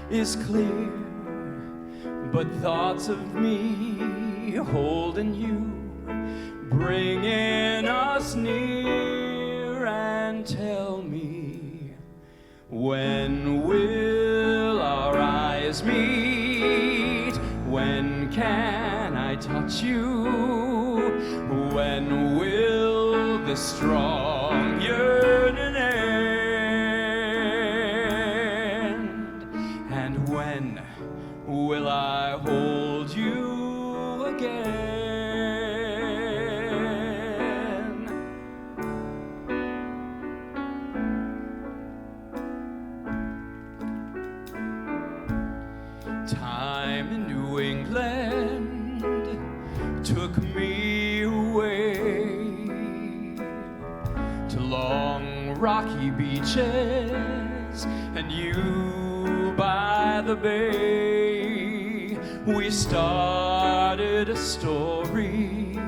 is clear but thoughts of me holding you, bringing us near. And tell me, when will our eyes meet? When can I touch you? When will this strong yearning end? And when will I hold you again? Time in New England took me away to long rocky beaches and you by the bay. We started a story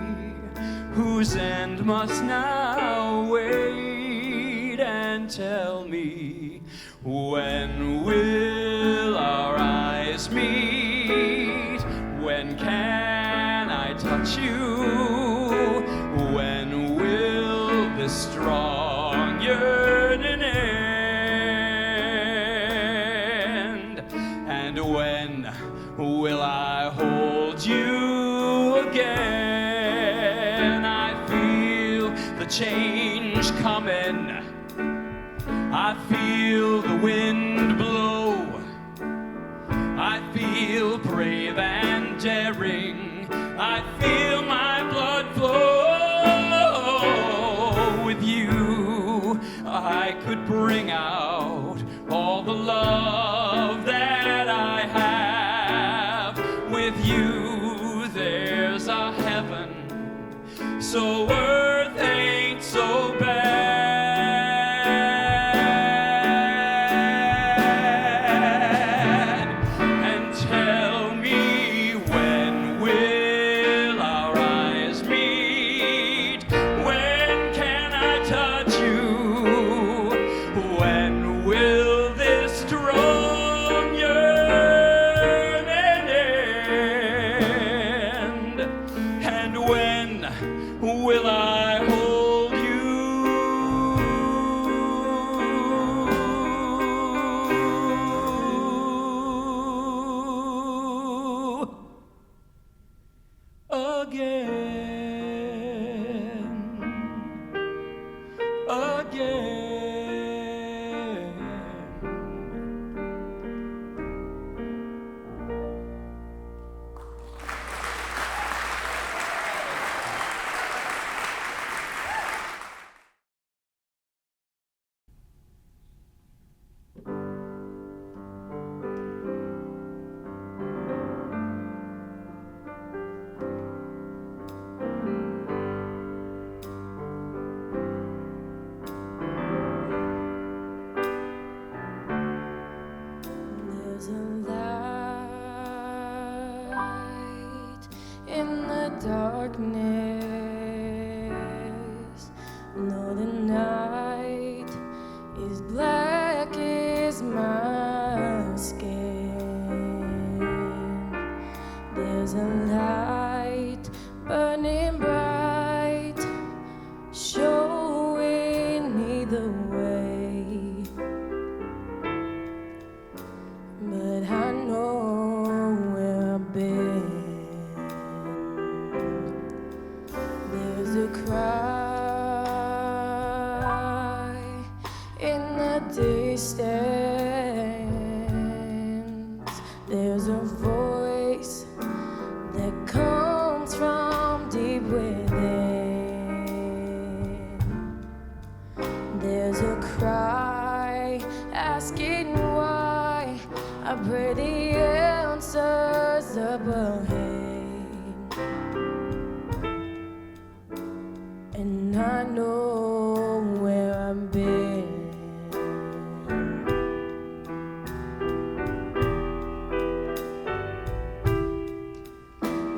whose end must now wait. And tell me, when will our eyes meet? When can I touch you? When will this strong yearning end? And when will I hold you again? I feel the change coming. I feel the wind blow. I feel brave and daring. I feel my blood flow. With you, I could bring out all the love that I have. With you, there's a heaven, so earth ain't so bad. darkness. No, the night is black as my skin. There's a light burning bright, showing me the way. But I know where I've been. There's a cry in the distance. There's a voice that comes from deep within. There's a cry asking why. I pray the answers up ahead, and I know where I've been.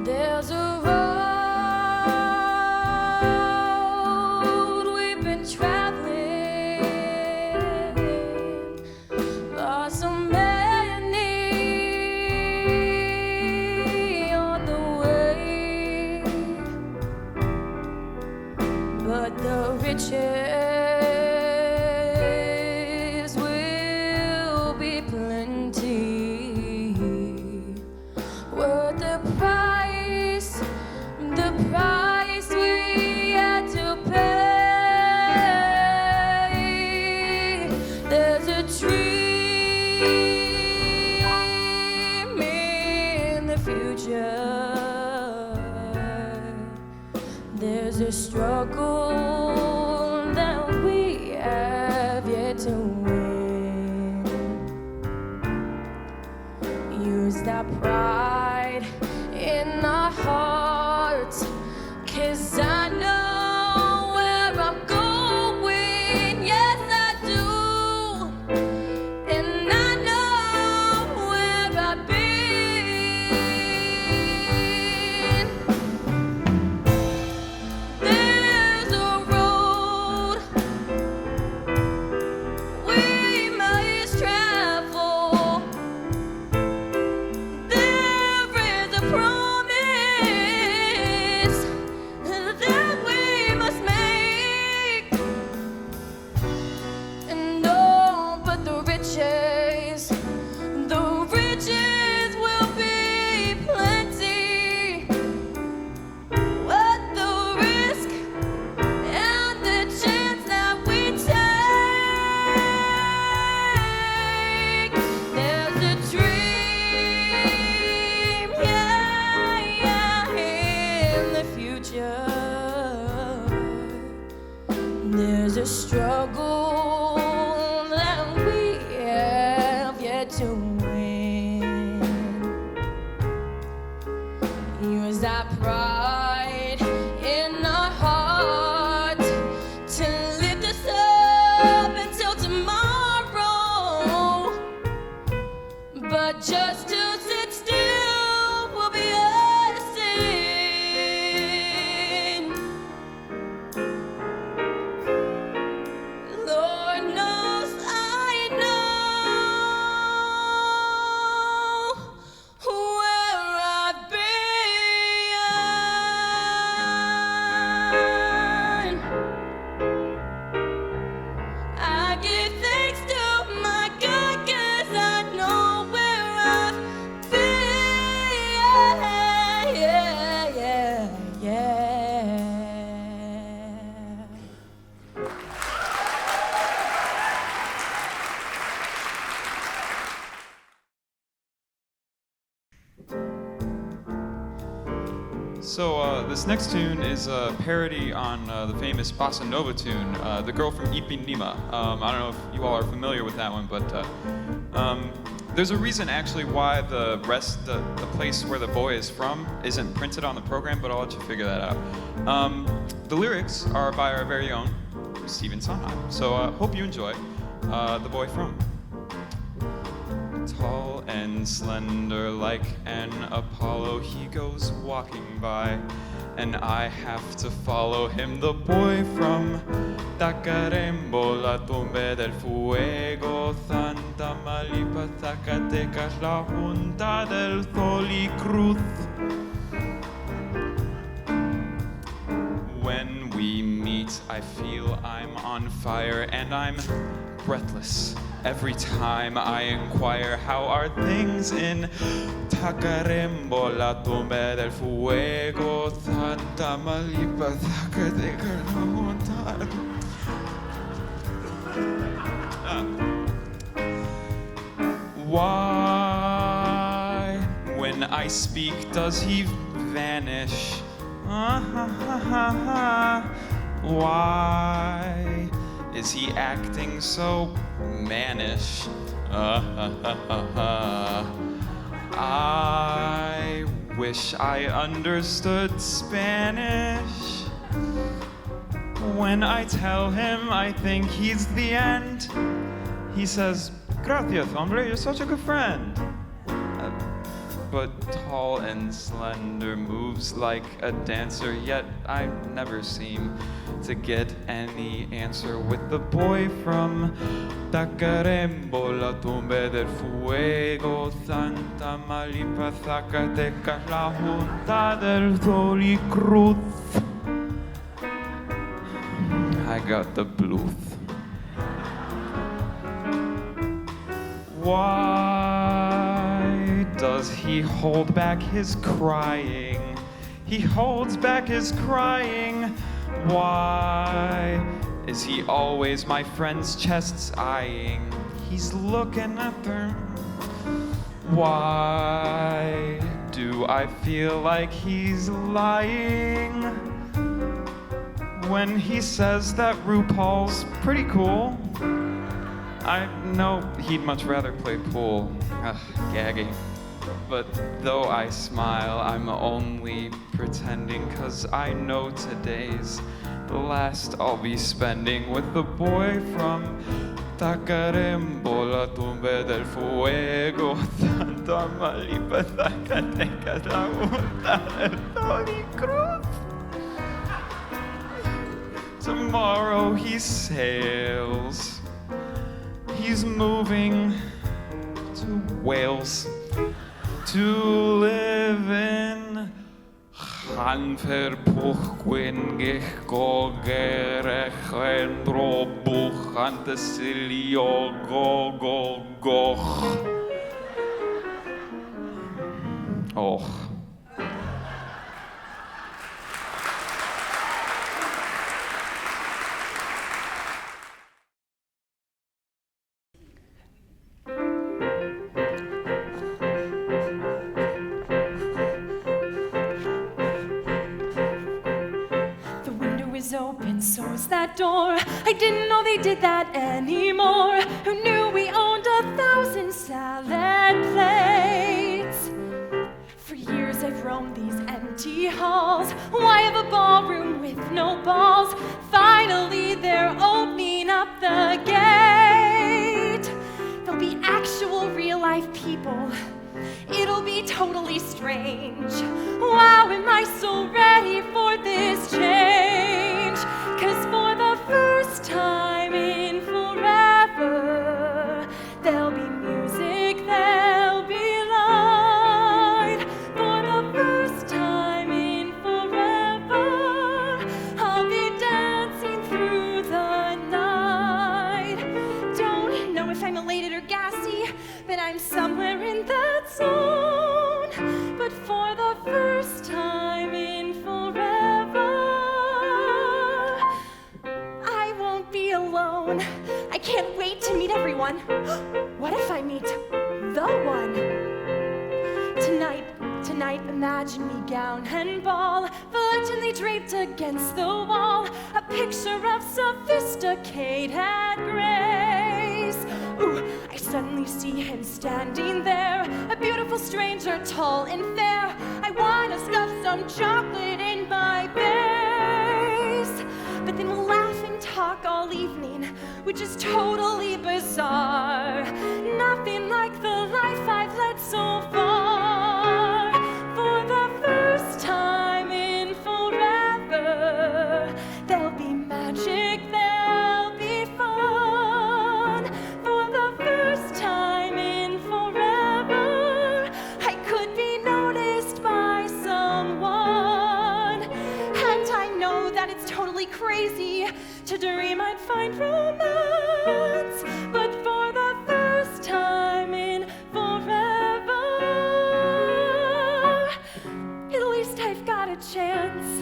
There's a road we've been traveling, lost so many on the way, but the riches will be plenty, worth the price we had to pay. There's a dream in the future. There's a struggle that we have yet to win. Use that pride in our hearts, 'cause I know where I'm going. Yes, I do. And I know where I've been. There's a road we must travel. There is a promise that we must make. And no, but the riches will be plenty. What the risk and the chance that we take. There's a dream, yeah, in the future. There's a struggle that we have yet to win. Use that pride in our heart to lift us up until tomorrow. But just to sit still will be a sin. Lord knows I know where I've been. I give thanks to my God, 'cause I know where I've been. Yeah. So this next tune is a parody on the famous bossa nova tune, "The Girl from Ipanema." I don't know if you all are familiar with that one, but there's a reason actually why the place where the boy is from isn't printed on the program, but I'll let you figure that out. The lyrics are by our very own Stephen Sondheim. So hope you enjoy "The Boy From." Tall and slender like an Apollo. He goes walking by, and I have to follow him. The boy from Tacarembo, la tumbe del fuego, Santa Malipa, Zacatecas, la junta del Sol y Cruz. When we meet, I feel I'm on fire, and I'm breathless every time I inquire, how are things in Tacarembo, la tumba del fuego, Santa Malipa, Zacatecas, la junta. Why, when I speak, does he vanish? Why is he acting so mannish? I wish I understood Spanish. When I tell him I think he's the end, he says, "Gracias, hombre, you're such a good friend." But tall and slender, moves like a dancer, yet I never seem to get any answer with the boy from Tacarembo, la tumba del fuego, Santa Malipa, Zacatecas, la junta del Sol y Cruz. I got the blues. Why does he hold back his crying? He holds back his crying. Why is he always my friend's chests eyeing? He's looking at them. Why do I feel like he's lying when he says that RuPaul's pretty cool? I know he'd much rather play pool. Gagging. But though I smile, I'm only pretending, 'cause I know today's the last I'll be spending with the boy from Tacarembo, la tumba del fuego, Santa Malipa, Zacatecas, la junta del Sol y Cruz. Tomorrow he sails. He's moving to Wales to live in Hanferpuchquin Gechgogerechendro Buchantesilio Gogogoch. Oh. Open, so is that door. I didn't know they did that anymore. Who knew we owned 1,000 salad plates? For years I've roamed these empty halls. Why have a ballroom with no balls? Finally they're opening up the gate. There'll be actual real-life people. It'll be totally strange. Wow, am I so ready for this change? 'Cause for the first time in forever, there'll be music, there'll be light. For the first time in forever, I'll be dancing through the night. Don't know if I'm elated or gassy, but I'm somewhere in that zone. But for the first time in forever, I won't be alone. I can't wait to meet everyone. What if I meet the one? Tonight, imagine me gown and ball, blatantly draped against the wall, a picture of sophisticated grace. Ooh, I suddenly see him standing there, a beautiful stranger, tall and fair. I wanna stuff some chocolate in my face. But then we'll laugh and talk all evening, which is totally bizarre. Nothing like the life I've led so far. For the first time in forever, there'll be magic, there'll be fun. For the first time in forever, I could be noticed by someone. And I know that it's totally crazy to dream I'd find romance, but for the first time in forever, at least I've got a chance.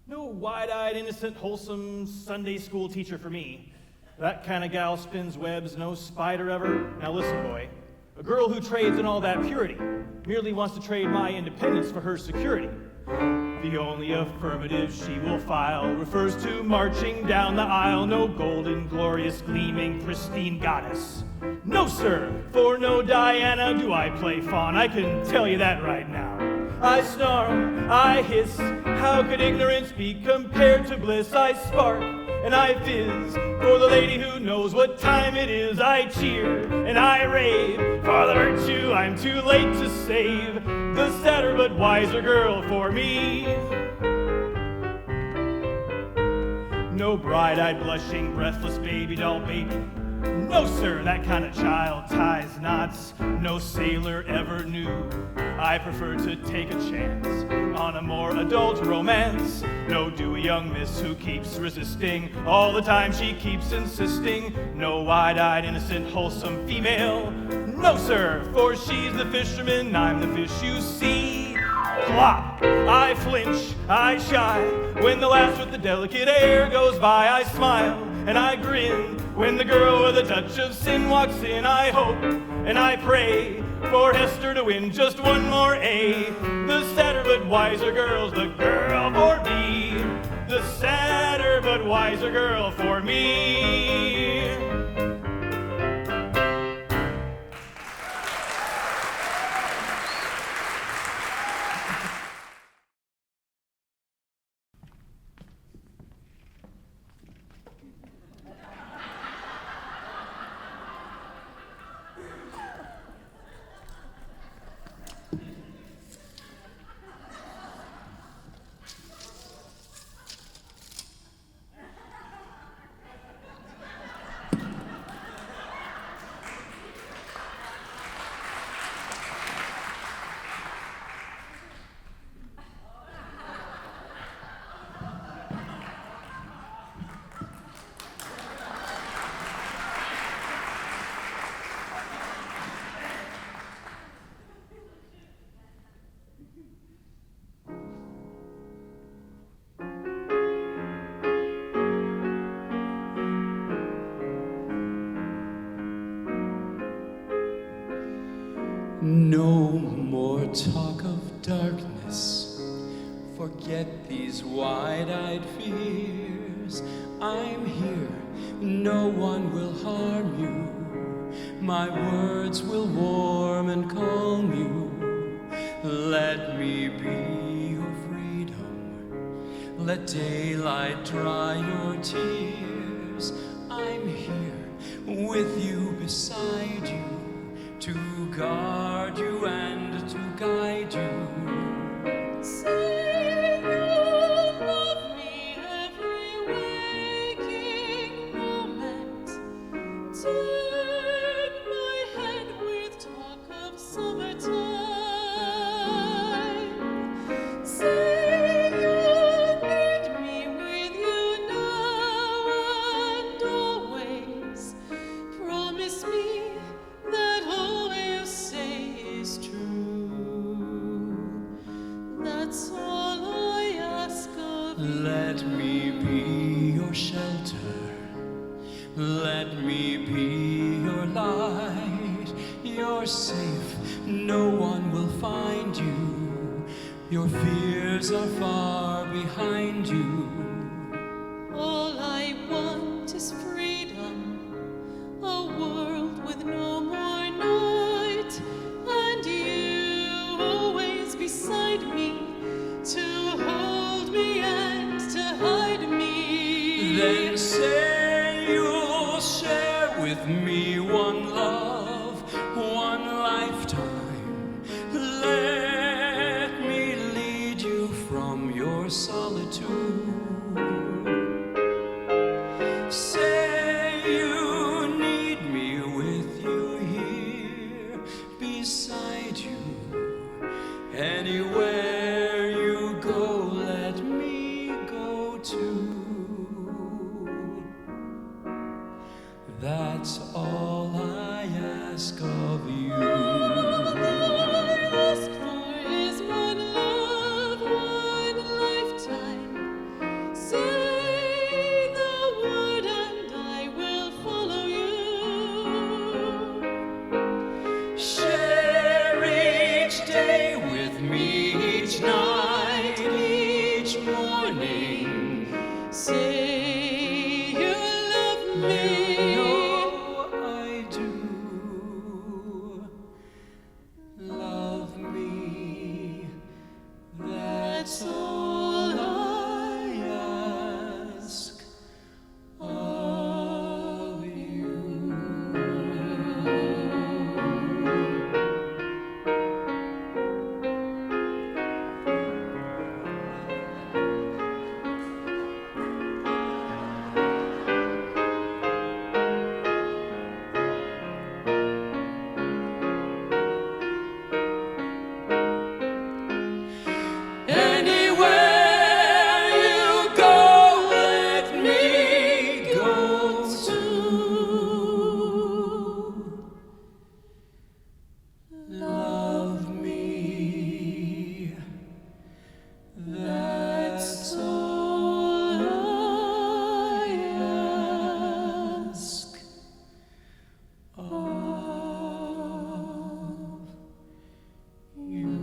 No wide-eyed, innocent, wholesome Sunday school teacher for me. That kind of gal spins webs no spider ever. Now listen, boy. A girl who trades in all that purity merely wants to trade my independence for her security. The only affirmative she will file refers to marching down the aisle. No golden, glorious, gleaming, pristine goddess. No, sir, for no Diana do I play fawn. I can tell you that right now. I snarl, I hiss, how could ignorance be compared to bliss? I spark and I fizz for the lady who knows what time it is. I cheer and I rave for the virtue I'm too late to save. The sadder but wiser girl for me. No bright-eyed, blushing, breathless baby doll baby. No, sir, that kind of child ties knots no sailor ever knew. I prefer to take a chance on a more adult romance. No dewy young miss who keeps resisting all the time she keeps insisting. No wide-eyed, innocent, wholesome female. No, sir, for she's the fisherman, I'm the fish you see. Plop! I flinch, I shy. When the lass with the delicate air goes by, I smile and I grin. When the girl with a touch of sin walks in, I hope and I pray for Hester to win just one more A. The sadder but wiser girl's the girl for me. The sadder but wiser girl for me. No more talk of darkness. Forget these wide-eyed fears. I'm here, no one will harm you. My words will warm and calm you. Let me be your freedom. Let daylight dry your tears. I'm here with you, beside you, to guard you and to guide you. Say you love me every waking moment. Turn my head with talk of summertime. Say you need me with you now and always. Promise me that all you say is true. That's all I ask of you. Let me be your shelter. Let me be your light. You're safe, no one will find you. Your fears are far behind you. All I want is freedom, a world with no more night, and you always beside me to hold me Give me one love, one lifetime. Let me lead you from your solitude. Say you need me with you here beside you. Anywhere you go, let me go too. That's all I ask of you. All I ask for is one love, one lifetime. Say the word and I will follow you. Share each day with me, each night, each morning. Say you love me. Love me, that's all I ask of you. Anywhere you go, let me go too. Love me, that's all I ask of you.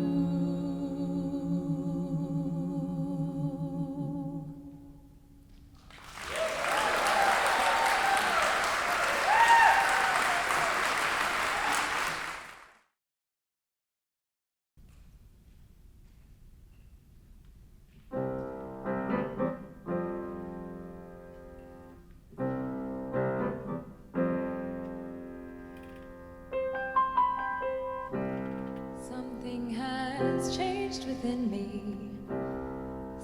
Something has changed within me.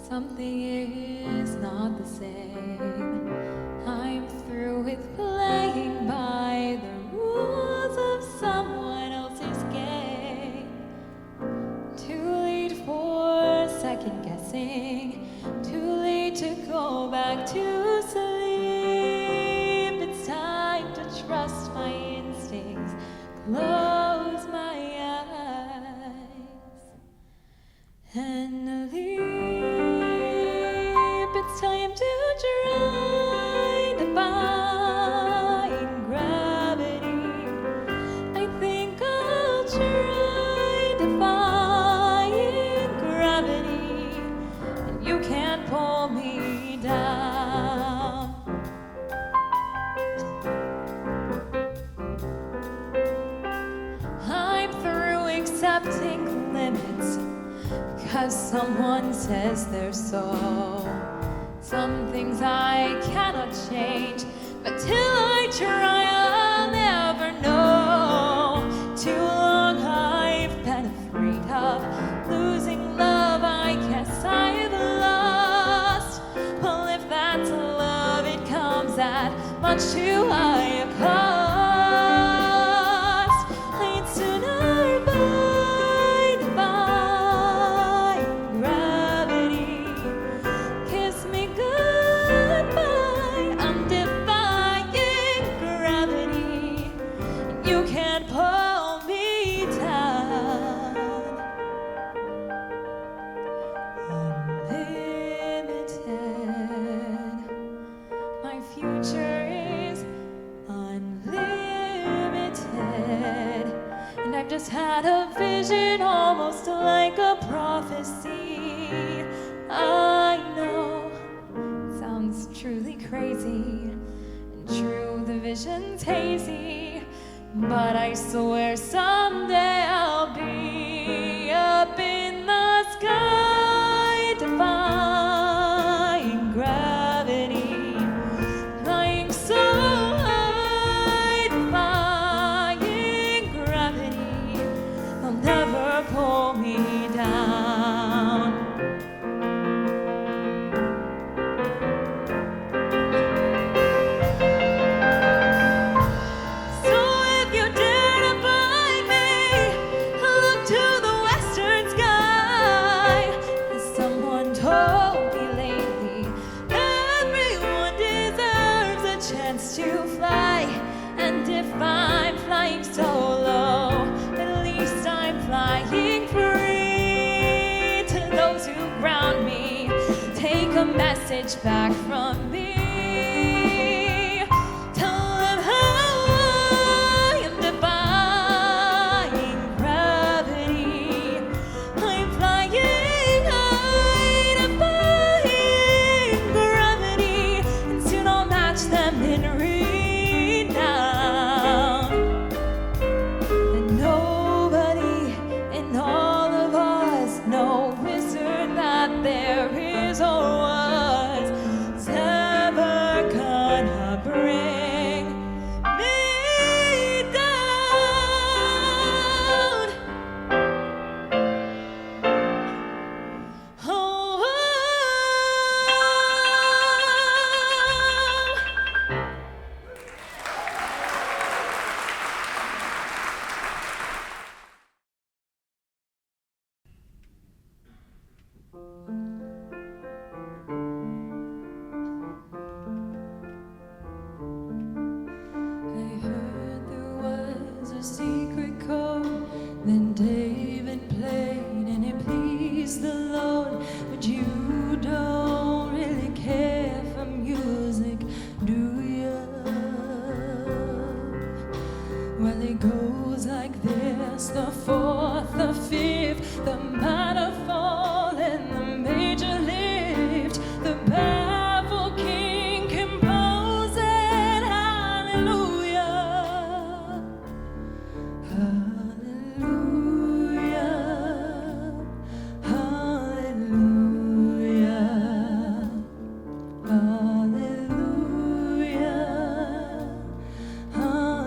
Something is not the same. I'm through with playing by the rules of someone else's game. Too late for second guessing. Too late to go back to sleep. It's time to trust my instincts. Close my eyes and leap. It's time to try to find gravity. I think I'll try to find gravity, and you can't pull me down. I'm through accepting limits, 'cause someone says they're so. Some things I cannot change, but till I try, I'll never know. Too long I've been afraid of losing love. I guess I've lost. Well, if that's love, it comes at much too high a cost. I'd sooner find gravity. Kiss me goodbye. I'm defying gravity. You can't pull me down. Unlimited. My future is unlimited. And I've just had a vision, almost like a prophecy. I know it sounds truly crazy, and true, the vision's hazy. But I swear someday I'll be up in the sky, defying gravity, flying so high, message back from me. Tell them how I am defying gravity. I'm flying high, defying gravity, and soon I'll match them in renown. And nobody in all of us, no wizard that there is or was, is ever gonna bring me down. Oh, I heard there was a secret chord that David played and it pleased the Lord, but you don't really care for music, do you? Well, it goes like this: the fourth, the fifth, the minor fall, and the major lift. The baffled king composing hallelujah, hallelujah, hallelujah, hallelujah,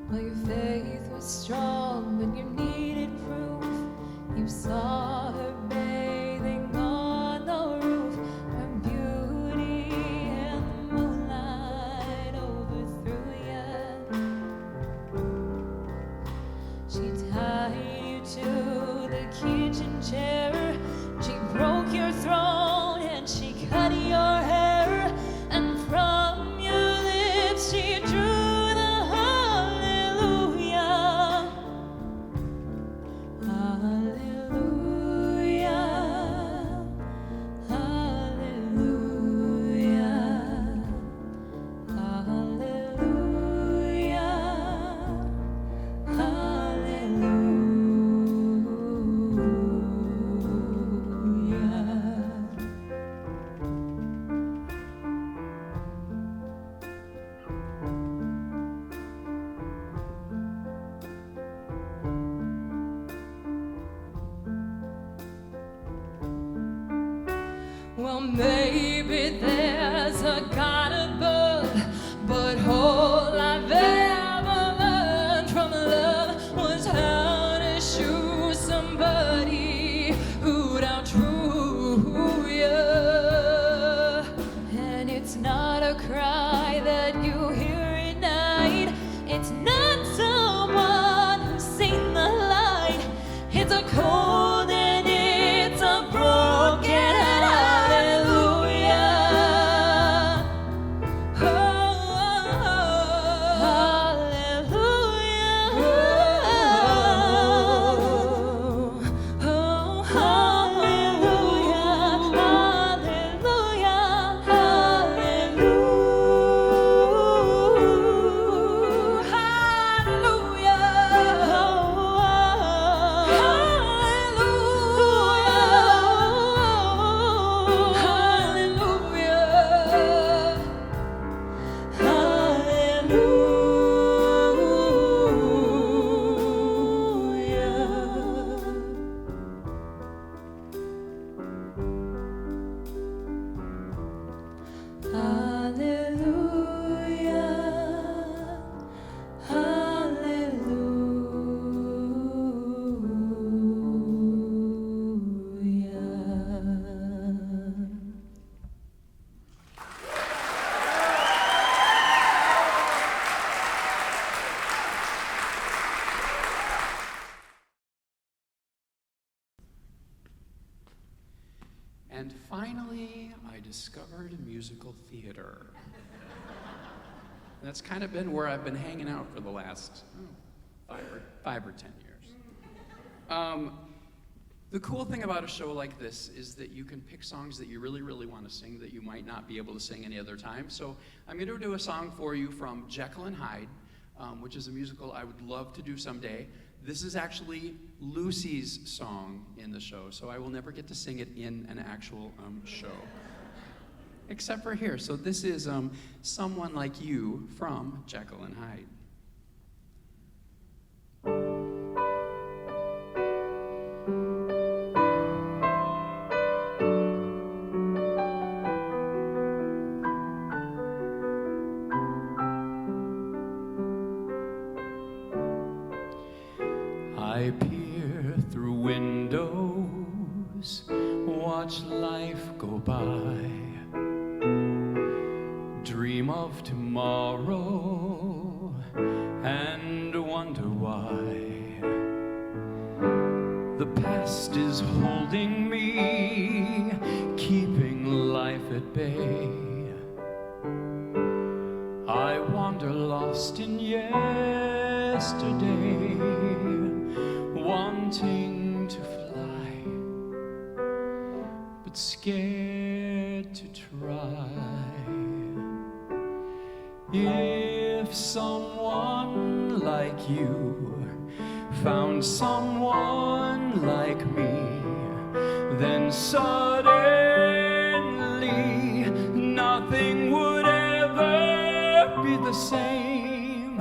well, your faith was strong, but you needed proof. You saw her bathing on the roof. Her beauty and the moonlight overthrew you. She tied you to the kitchen chair. She broke your throne and she cut your hair. And from your lips she drew the hallelujah. Hallelujah. Hallelujah. Hallelujah. Well, maybe there's a God above, but all I've ever learned from love was how to shoot somebody who'd outrule you. And it's not a cry that you hear at night. It's not someone who's seen the light. It's a cold and it's a broken hallelujah. Oh, hallelujah. Oh, hallelujah. Hallelujah. And finally, I discovered musical theater. That's kind of been where I've been hanging out for the last 5 or 10 years. The cool thing about a show like this is that you can pick songs that you really, really want to sing that you might not be able to sing any other time. So I'm going to do a song for you from Jekyll and Hyde, which is a musical I would love to do someday. This is actually Lucy's song in the show, so I will never get to sing it in an actual show. Except for here. So this is Someone Like You from Jekyll and Hyde. I peer through windows, watch life go by, dream of tomorrow and wonder why. The past is holding me, keeping life at bay. I wander lost in yesterday, wanting to fly, but scared to try. If someone like you found someone like me, then suddenly nothing would ever be the same.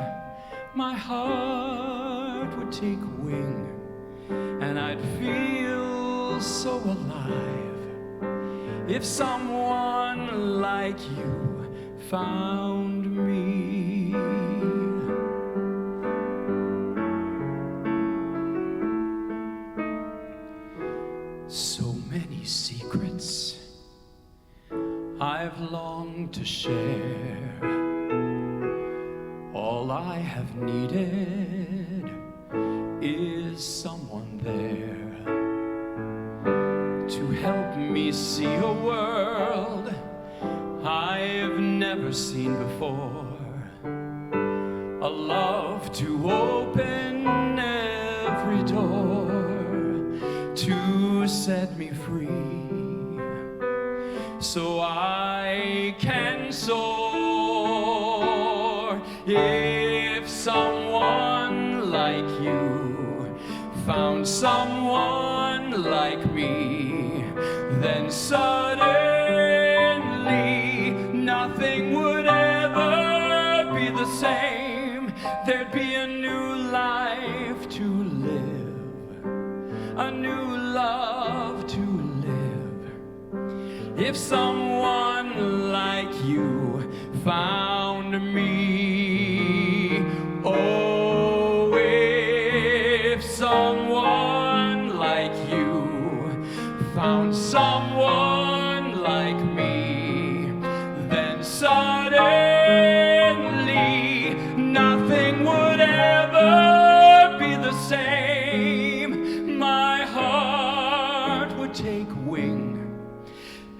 My heart would take wing and I'd feel so alive. If someone like you found me. So many secrets I've longed to share. All I have needed is someone there to help me see a world I've never seen before. A love to open every door, to set me free, so I can soar. If someone like you found someone like me, then suddenly nothing would ever be the same. There'd be a new life to live, a new love to live. If someone like you found me, oh, if someone like you found someone like me, then suddenly nothing would ever be the same. My heart would take wing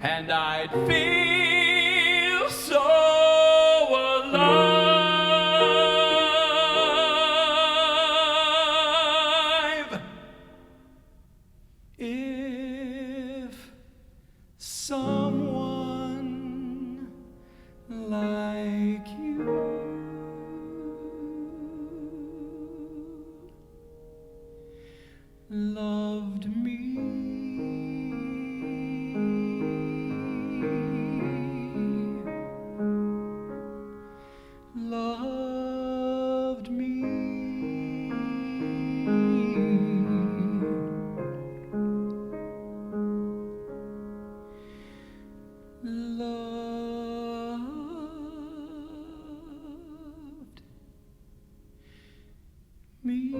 and I'd feel so alive. If someone like you loved me. Loved me. Loved me.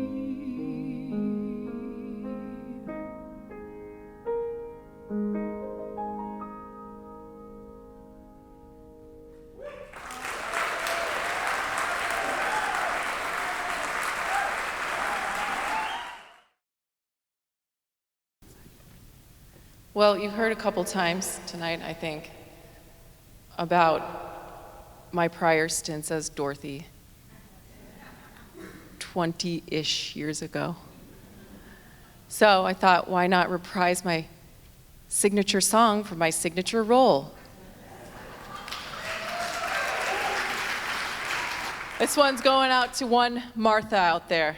Well, you've heard a couple times tonight, I think, about my prior stints as Dorothy 20-ish years ago. So I thought, why not reprise my signature song for my signature role? This one's going out to one Martha out there.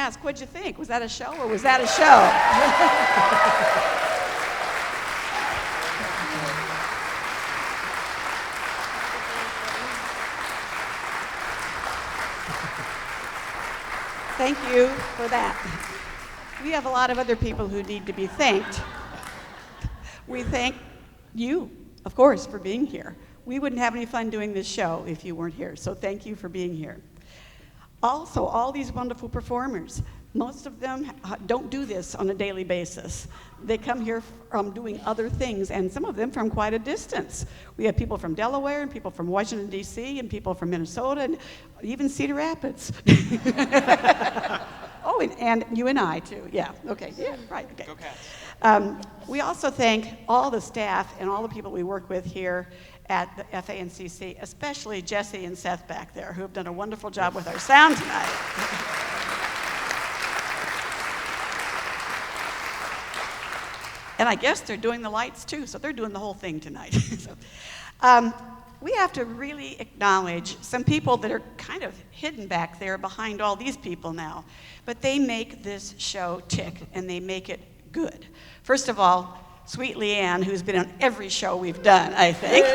ask, what'd you think? Was that a show or was that a show? Thank you for that. We have a lot of other people who need to be thanked. We thank you, of course, for being here. We wouldn't have any fun doing this show if you weren't here, so thank you for being here. Also, all these wonderful performers, most of them don't do this on a daily basis. They come here from doing other things, and some of them from quite a distance. We have people from Delaware, and people from Washington, D.C., and people from Minnesota, and even Cedar Rapids. Oh, and you and I, too. Yeah, okay. Yeah, right, okay. Go Cats. We also thank all the staff and all the people we work with here at the FANCC, especially Jesse and Seth back there, who have done a wonderful job with our sound tonight. And I guess they're doing the lights too, so they're doing the whole thing tonight. So, we have to really acknowledge some people that are kind of hidden back there behind all these people now, but they make this show tick and they make it good. First of all, sweet LeAnne, who's been on every show we've done, I think.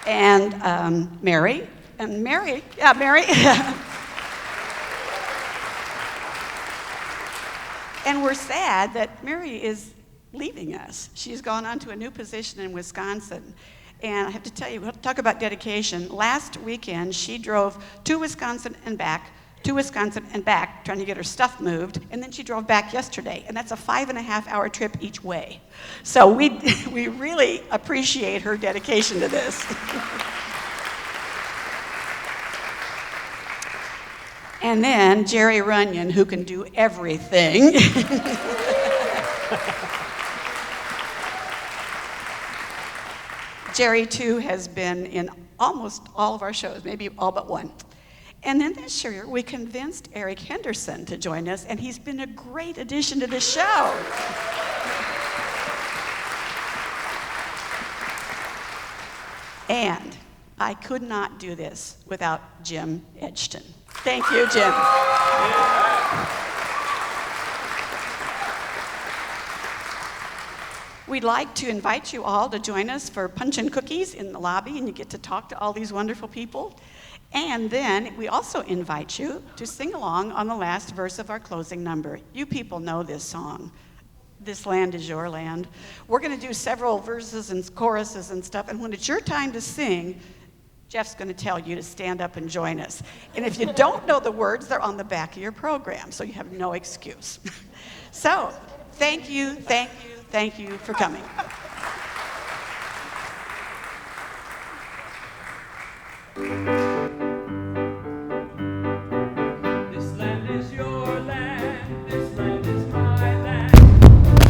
And Mary. And we're sad that Mary is leaving us. She's gone on to a new position in Wisconsin. And I have to tell you, we'll talk about dedication. Last weekend, she drove to Wisconsin and back, trying to get her stuff moved, and then she drove back yesterday, and that's a 5.5-hour trip each way. So we really appreciate her dedication to this. And then Jerry Runyon, who can do everything. Jerry, too, has been in almost all of our shows, maybe all but one. And then this year, we convinced Eric Henderson to join us, and he's been a great addition to the show. And I could not do this without Jim Edgeton. Thank you, Jim. We'd like to invite you all to join us for punch and cookies in the lobby, and you get to talk to all these wonderful people. And then we also invite you to sing along on the last verse of our closing number. You people know this song. This land is your land. We're going to do several verses and choruses and stuff, and when it's your time to sing, Jeff's going to tell you to stand up and join us. And if you don't know the words, they're on the back of your program, so you have no excuse. So, thank you for coming. This land is your land, this land is my land.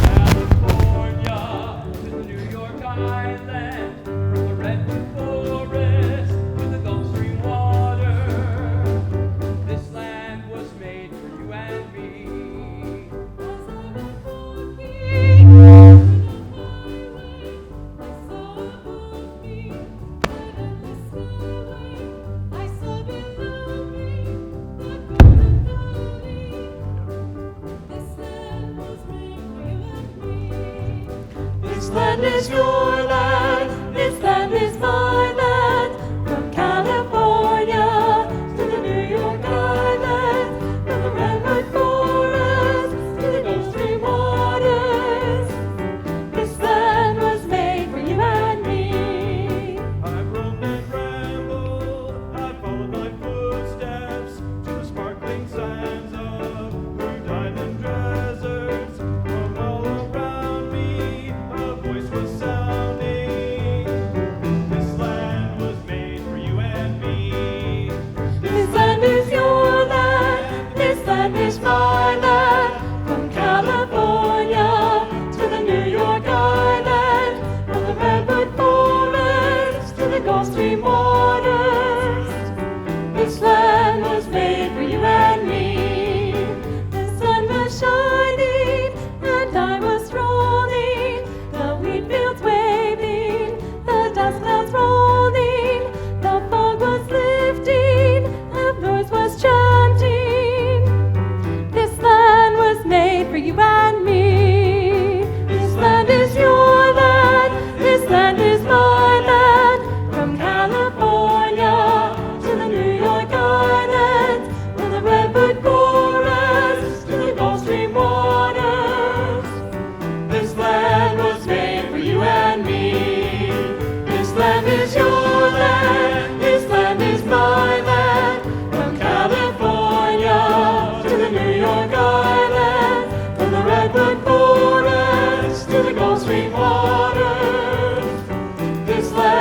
California to the New York Island, from the redwood forest to the Gulf Stream water. This land was made for you and me. This land is your land, this land is my land. From California to the New York Island, from the redwood forest to the Gulf Stream waters. This land was made for you and me. I've roamed and rambled, I've followed my footsteps to the sparkling sands of blue diamond deserts. From all around me, a voice was sounding. for you and me. This land is your land, this land is my land. From California to the New York Islands, from the Redwood Forest to the Gulf Stream waters. This land was made for you and me. This land is your land, this land is my land. From California to the New York Islands, from the Redwood Forest to the Gulf Stream waters. This land